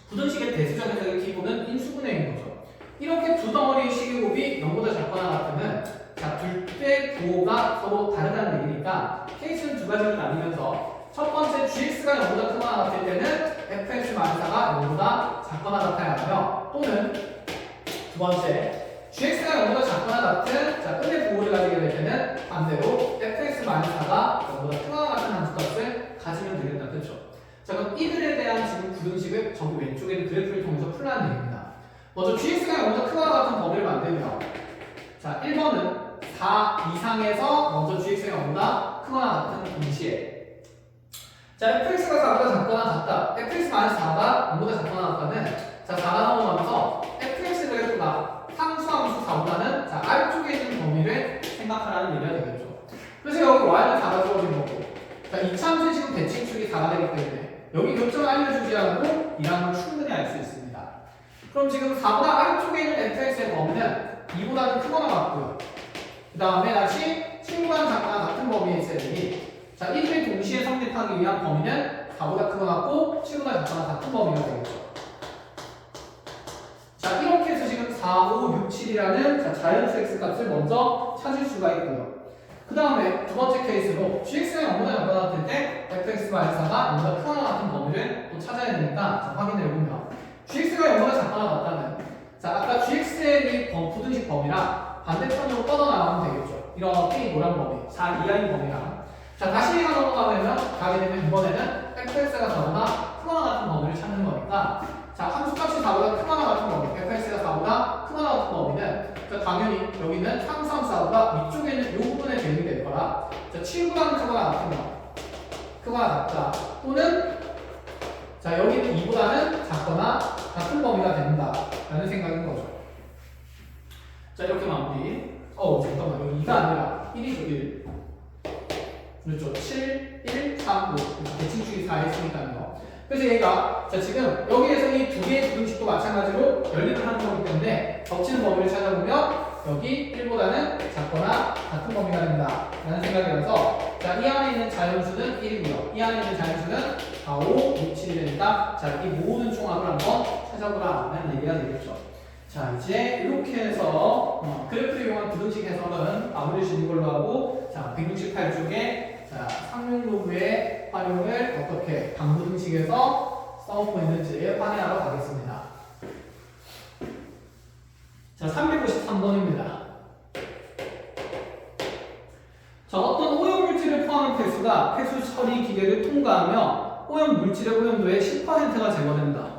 부등식의 대수적 해석의 기본은 인수분해인 거죠. 이렇게 두 덩어리의 식이곱이 0보다 작거나 같으면 자, 둘째 부호가 서로 다르다는 얘기니까 케이스는 두 가지로 나뉘면서 첫 번째 gx가 0보다 크거나 같을 때는 fx-4가 0보다 작거나 같아야 하며 또는 두 번째 gx가 0보다 작거나 같은 자, 끝의 부호를 가지게 될 때는 반대로 fx-4가 0보다 크거나 같은 함수값을 가지면 되겠다. 그렇죠? 자, 그럼 이들에 대한 지금 부등식을 저기 왼쪽에 있는 그래프를 통해서 풀라는 얘기입니다. 먼저 gx가 0보다 크거나 같은 범위를 만들면 자, 1번은 4 이상에서 먼저 gx가 0보다 크거나 같은 동시에 자, fx가 4보다 작거나 같다. fx-4가 0보다 작거나 같다는 자, 4가 넘어가면서 fx 그래프가 상수함수 4보다는 자, 아래쪽에 있는 범위를 생각하라는 얘기가 되겠죠. 그래서 여기 y는 4가 주어진 거고 자, 이차함수의 지금 대칭축이 4가 되기 때문에 여기 교점을 알려주지 않고 이랑을 충분히 알 수 있습니다. 그럼 지금 4보다 아래쪽에 있는 fx의 범위는 2보다는 크거나 같고요. 그 다음에 다시 7보다는 작거나 같은 범위에 있어야 되니 자, 이들이 동시에 성립하기 위한 범위는 4보다 크거나 같고 7보다 작거나 같은 범위가 되겠죠. 자, 이렇게 해서 지금 4, 5, 6, 7이라는 자, 자연수 x값을 먼저 찾을 수가 있고요. 그 다음에 두 번째 케이스로 gx가 0보다 작거나 같을 때 fx-4가 0보다 크거나 같은 범위를 또 찾아야 되니까 자, 확인해 보면 gx가 0보다 작거나 같다는 자, 아까 gx의 이 부등식 범위랑 반대편으로 뻗어나가면 되겠죠. 이렇게 노란 범위, 4 이하인 범위랑 자, 다시 얘가 넘어가면 가게 되면 이번에는 fx가 4보다 크거나 같은 범위를 찾는 거니까 자, 함수값이 4보다 크거나 같은 범위, fx가 4보다 크거나 같은 범위는 자, 당연히 여기는 상수함수가 위쪽에 있는 이 부분에 대응이 될 거라 자, 7보다는 크거나 같은 거 크거나 같다 또는 자, 여기는 2보다는 작거나 같은 범위가 된다 라는 생각인 거죠. 자, 이렇게 마무리 잠깐만. 여기 2가 아니라 1이죠, 1. 그렇죠. 7, 1, 3, 5. 대칭축이 4 했으니까요. 그래서 얘가, 자, 지금 여기에서 이 두 개의 부등식도 마찬가지로 연립을 하는 거기 때문에 덮치는 범위를 찾아보면 여기 1보다는 작거나 같은 범위가 된다. 라는 생각이라서, 자, 이 안에 있는 자연수는 1이고요. 이 안에 있는 자연수는 4, 5, 6, 7이 된다. 자, 이 모든 총합을 한번 찾아보라는 얘기가 되겠죠. 자, 이제 이렇게 해서 그래프를 이용한 부등식 해석은 마무리 짓는 걸로 하고, 자, 168쪽에 자, 상용로그의 활용을 어떻게 방부등식에서 써먹고 있는지 확인하러 가겠습니다. 자, 353번입니다. 자, 어떤 오염물질을 포함한 폐수가 폐수 처리 기계를 통과하며 오염물질의 오염도의 10%가 제거된다.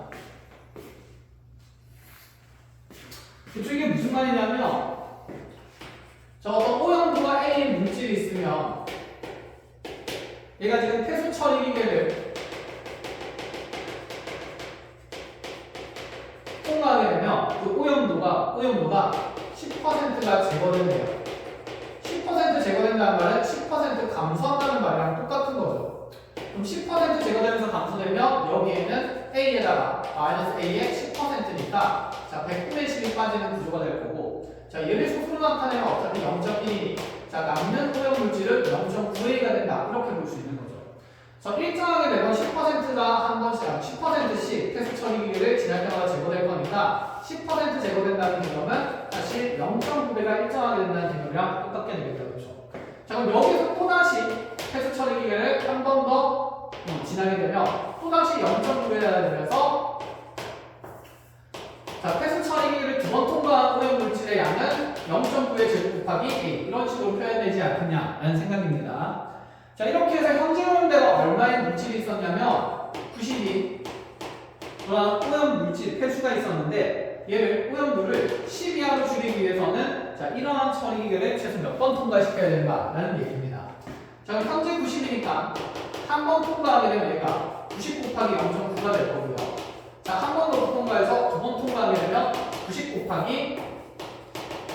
이게 무슨 말이냐면, 자, 어떤 오염도가 A인 물질이 있으면 얘가 지금 폐수 처리 기계를 통과하게 되면 그 오염도가 10%가 제거된대요. 10% 제거된다는 말은 10% 감소한다는 말이랑 똑같은 거죠. 그럼 10% 제거되면서 감소되면 여기에는 A에다가 마이너스 A의 10%니까 자, 100분의 10이 빠지는 구조가 될 거고, 자, 얘를 소수로 나타내면 어차피 0.1이니 자, 남는 오염물질은 0.9A가 된다. 이렇게 볼 수 있는 거죠. 그래서 일정하게 매번 10%가 한 번씩, 10%씩 폐수 처리 기계를 지날 때마다 제거될 거니까 10% 제거된다는 개념은 사실 0.9배가 일정하게 된다는 개념이랑 똑같게 되겠다. 그렇죠? 자, 그럼 여기서 또다시 폐수 처리 기계를 한 번 더 지나게 되면 또다시 0.9배가 되면서 자, 폐수 처리 기계를 두 번 통과한 오염물질의 양은 0.9의 제곱 곱하기 A 이런 식으로 표현되지 않겠냐라는 생각입니다. 자, 이렇게 해서 현재 오염대가 얼마의 물질이 있었냐면 92 그런 오염물질 폐수가 있었는데 얘를 오염도를 10 이하로 줄이기 위해서는 자, 이러한 처리 기계를 최소 몇 번 통과시켜야 된다라는 얘기입니다. 자, 그럼 현재 90이니까 한 번 통과하게 되면 얘가 90 곱하기 0.9가 될 거고요. 자, 한 번 더 통과해서 두 번 통과하게 되면 90 곱하기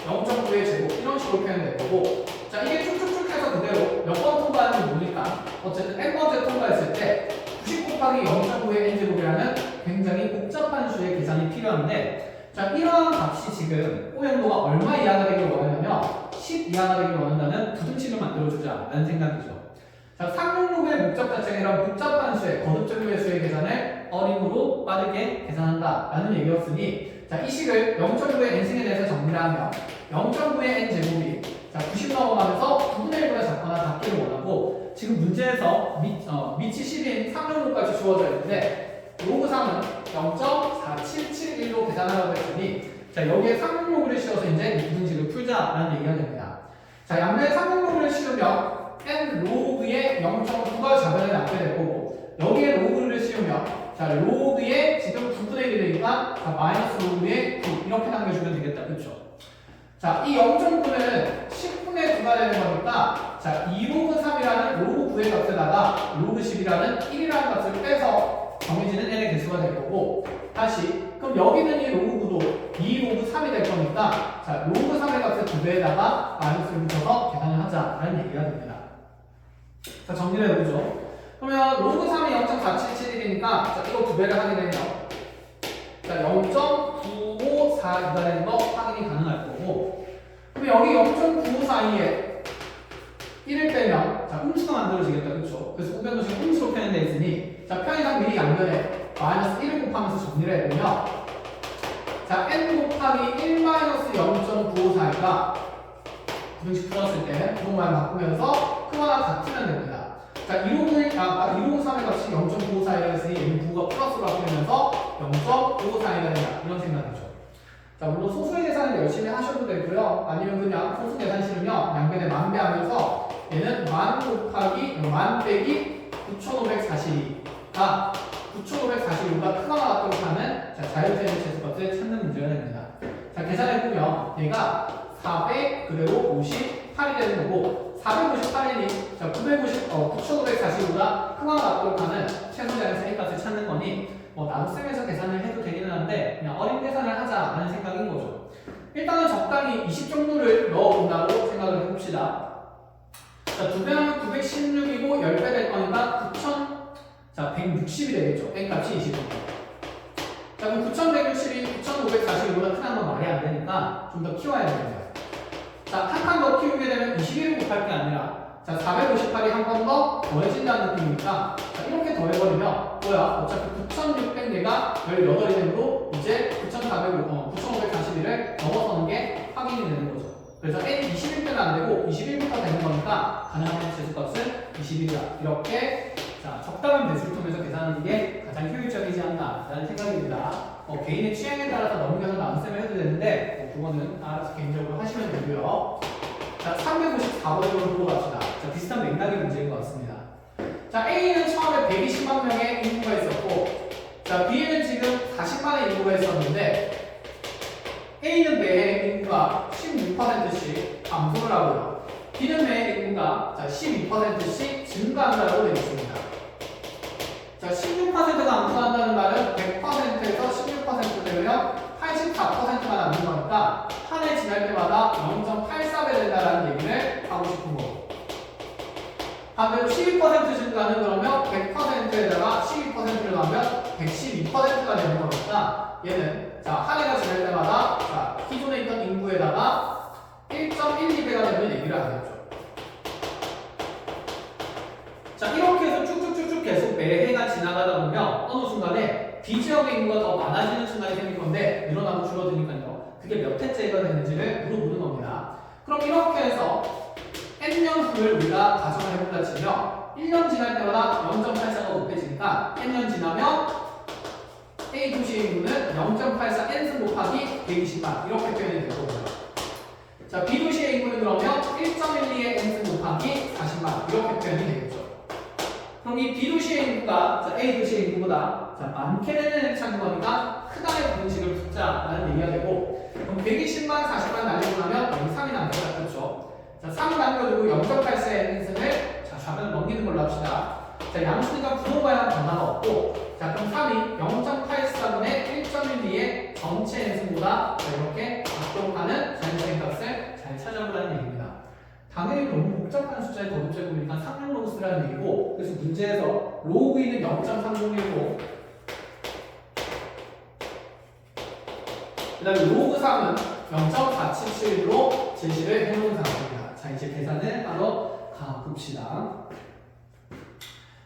0.9의 제곱 이런 식으로 표현될 거고, 자, 이게 쭉쭉쭉 해서 그대로 몇 번 통과하는지 모르니까 어쨌든 n번째 통과했을 때 90 곱하기 0.9의 n제곱이라는 굉장히 복잡한 수의 계산이 필요한데, 자, 이러한 값이 지금 오염도가 얼마 이하가 되길 원하냐면 10 이하가 되길 원한다는 부등식을 만들어주자라는 생각이죠. 자, 상용로그의 목적 자체가 이런 복잡한 수의 거듭적용의 수의 계산을 어림으로 빠르게 계산한다라는 얘기였으니, 자, 이 식을 0.9의 n승에 대해서 정리를 하면 0.9의 n제곱이 자, 90 넘어가면서 9분의 1보다 작거나 같기를 원하고, 지금 문제에서 밑이 10인 상용로그까지 주어져 있는데 로그 3은 0.4771로 계산하라고 했으니, 자, 여기에 상용로그를 씌워서 이제 이 부등식을 풀자라는 얘기가 됩니다. 자, 양면에 상용로그를 씌우면 n 로그의 0.9가 좌변에 남게 될 거고, 여기에 로그를 씌우면 자, 로그의 지금 9분의 1이 되니까 자, 마이너스 로그의 9 이렇게 남겨주면 되겠다. 그렇죠? 자, 이 0.9는 10분의 9가 되는 거니까 자, 2로그 3이라는 로그 9의 값에다가 로그 10이라는 1이라는 값을 빼서 정해지는 n의 개수가 될 거고, 다시 그럼 여기는 이 로그 9도 2로그 3이 될 거니까 자, 로그 3의 값을 2배에다가 마이너스를 붙여서 계산을 하자라는 얘기가 됩니다. 자, 정리를 해보죠. 그러면 로그 3이 0.4771이니까 자, 이거 2배를 하게 되면 자, 0.954가 되는 거 확인이 가능할 거고, 그럼 여기 0.95 사이에 1을 빼면 자, 음수가 만들어지겠다. 그렇죠? 그래서 우변도 지금 음수로 표현되어 있으니 자, 편의상 미리 양변에 마이너스 1을 곱하면서 정리를 해보면 자, n 곱하기 1 마이너스 0.954니까 부등식 풀었을 때 부동만 바꾸면서 크거나 같으면 됩니다. 자, 2로그 3의 값이 0.954가 있으니 얘는 9가 플러스로 바뀌면서 0.554가 된다. 이런 생각이죠. 자, 물론 소수의 계산을 열심히 하셔도 되고요. 아니면 그냥 소수 계산 싫으면 양변에 만배하면서 얘는 만 곱하기 만 빼기 9542가 9542가 크거나 같도록 하는 자유세의 최소값을 찾는 문제가 됩니다. 자, 계산해보면 얘가 400 그대로 58이 되는 거고, 458이니 자, 9545보다 크거나 같도록 하는 최소자연수의 값을 찾는 거니 나눗셈에서 계산을 해도 되기는 한데 그냥 어린 계산을 하자라는 생각인 거죠. 일단은 적당히 20 정도를 넣어본다고 생각을 해봅시다. 자, 2배 하면 916이고 10배 될 거니까 9,160이 되겠죠. n값이 20입니다. 자, 그럼 9,160이 9,540보다 크다는 건 말이 안 되니까 좀 더 키워야 됩니다. 자, 한 칸 더 키우게 되면 21을 곱할 게 아니라 자, 458이 한 번 더 더해진다는 느낌이니까 자, 이렇게 더해버리면 뭐야? 어차피 9,600개가 18이 되므로 이제 9,541을 넘어서는 게 확인이 되는 거죠. 그래서 n 21배는 안 되고 21부터 되는 거니까 가능한 재수값은 21이다. 이렇게 자, 적당한 배수를 통해서 계산하는 게 가장 효율적이지 않나라는 생각입니다. 개인의 취향에 따라서 넘겨서 나눗셈을 해도 되는데 그거는 알아서 개인적으로 하시면 되고요. 자, 354번으로 보고 갑시다. 자, 비슷한 맥락의 문제인 것 같습니다. 자, A는 처음에 120만 명의 인구가 있었고, 자, B에는 지금 40만의 인구가 있었는데, A는 매해 인구가 16%씩 감소를 하고요. B는 매해 인구가 12%씩 증가한다고 되어 있습니다. 자, 16%가 감소한다는 말은 100%에서 16% 되면 84%가 남는 거니까 한 해 지날 때마다 0.84배 된다는 얘기를 하고 싶은 거고, 반대로 12% 증가는 그러면 100%에다가 12%를 넣으면 112%가 되는 거니까 얘는 자, 한 해가 지날 때마다 자, 기존에 있던 인구에다가 1.12배가 되는 얘기를 하겠죠. 자, 이렇게 해서 쭉쭉쭉쭉 계속 매해가 지나가다 보면 어느 순간에 B지역의 인구가 더 많아지는 순간이 생길 건데 늘어나고 줄어드니까요. 그게 몇 회째가 되는지를 물어보는 겁니다. 그럼 이렇게 해서 n년 후를 우리가 가정을 해본다 치면 1년 지날 때마다 0.84가 높아지니까 n년 지나면 A 도시의 인구는 0.84 n승 곱하기 120만 이렇게 표현이 될 거고요. 자, B 도시의 인구는 그러면 1.12의 n승 곱하기 40만 이렇게 표현이 되겠죠. 그럼 이 B 도시의 인구가 자, A 도시의 인구보다 자, 많게 되는 애를 찾는 거니까 크다의 분식을 붙자라는 얘기가 되고, 그럼 120만 40만 날리고 나면 여기 3이 남겨요. 그렇죠? 자, 3 남겨두고 0.84의 n승을 자, 좌변을 넘기는 걸로 합시다. 자, 양수니까 부동과는 변화가 없고, 자, 그럼 3이 0.84분의 1.12의 전체 n승보다 자, 이렇게 작동하는 자연수의 값을 잘 찾아보라는 얘기입니다. 당연히 너무 복잡한 숫자의 거듭제곱이니까 3용 로그 쓰라는 얘기고, 그래서 문제에서 로그 2는 0.3019, 그 다음에 로그 3은 0.4771로 제시를 해놓은 상태입니다. 자, 이제 계산을 하러 가봅시다.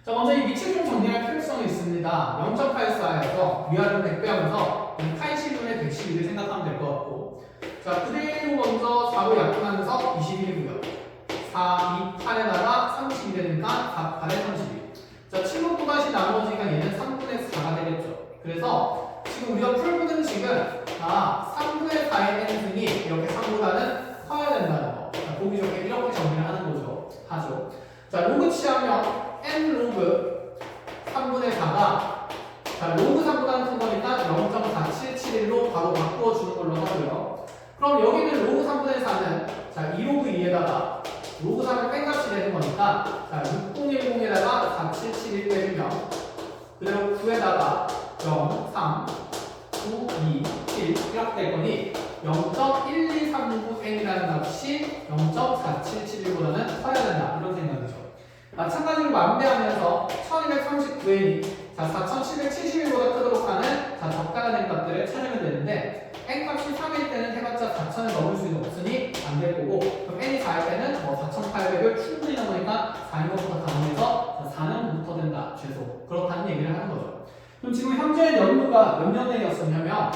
자, 먼저 이 위치를 좀 정리할 필요성이 있습니다. 0.84에서 위아래로 100배 하면서 80분의 112를 생각하면 될 것 같고, 자, 그대로 먼저 4로 약분하면서 21이고요. 4, 2, 8에다가 32 되니까 4, 8에 32. 자, 7로 또다시 나누어지니까 얘는 3분의 4가 되겠죠. 그래서 지금 우리가 풀고는 지금 3분의 4의 n승이 이렇게 3보다는 커야 된다는 거. 자, 보기 좋게 이렇게 정리를 하는 거죠. 하죠. 자, 로그 취하면 n 로그 3분의 4가 자, 로그 3보다는 큰 거니까 0.4771로 바로 바꿔주는 걸로 하고요. 그럼 여기는 로그 3분의 4는 자, 2로그 2에다가 로그 3을 뺀값이 되는 거니까 자, 6010에다가 4771 빼주면 그대로 9에다가 0, 3, 9, 2, 7 이렇게 될 거니 0.1239n이라는 값이 0.4771보다는 커야 된다 이런 생각이죠. 마찬가지로 만배하면서 1239n이 자, 4771보다 크도록 하는 자, 적당한 n 값들을 찾으면 되는데 n 값이 3일 때는 해봤자 4,000을 넘을 수는 없으니 안 될 거고, 그럼 n이 4일 때는 4,800을 충분히 넘으니까 4인 것보다 가능해서 4년부터 된다 최소 그렇다는 얘기를 하는 거죠. 그럼 지금 현재 연도가 몇 년에였었냐면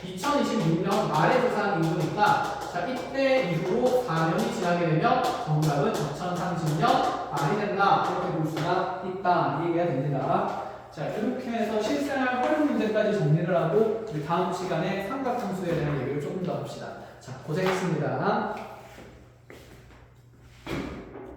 2026년 말에 조사한 인구니까 자, 이때 이후로 4년이 지나게 되면 정답은 2030년 말이 된다 이렇게 볼 수가 있다 이 얘기가 됩니다. 자, 이렇게 해서 실생활 활용 문제까지 정리를 하고 우리 다음 시간에 삼각함수에 대한 얘기를 조금 더 합시다. 자, 고생했습니다.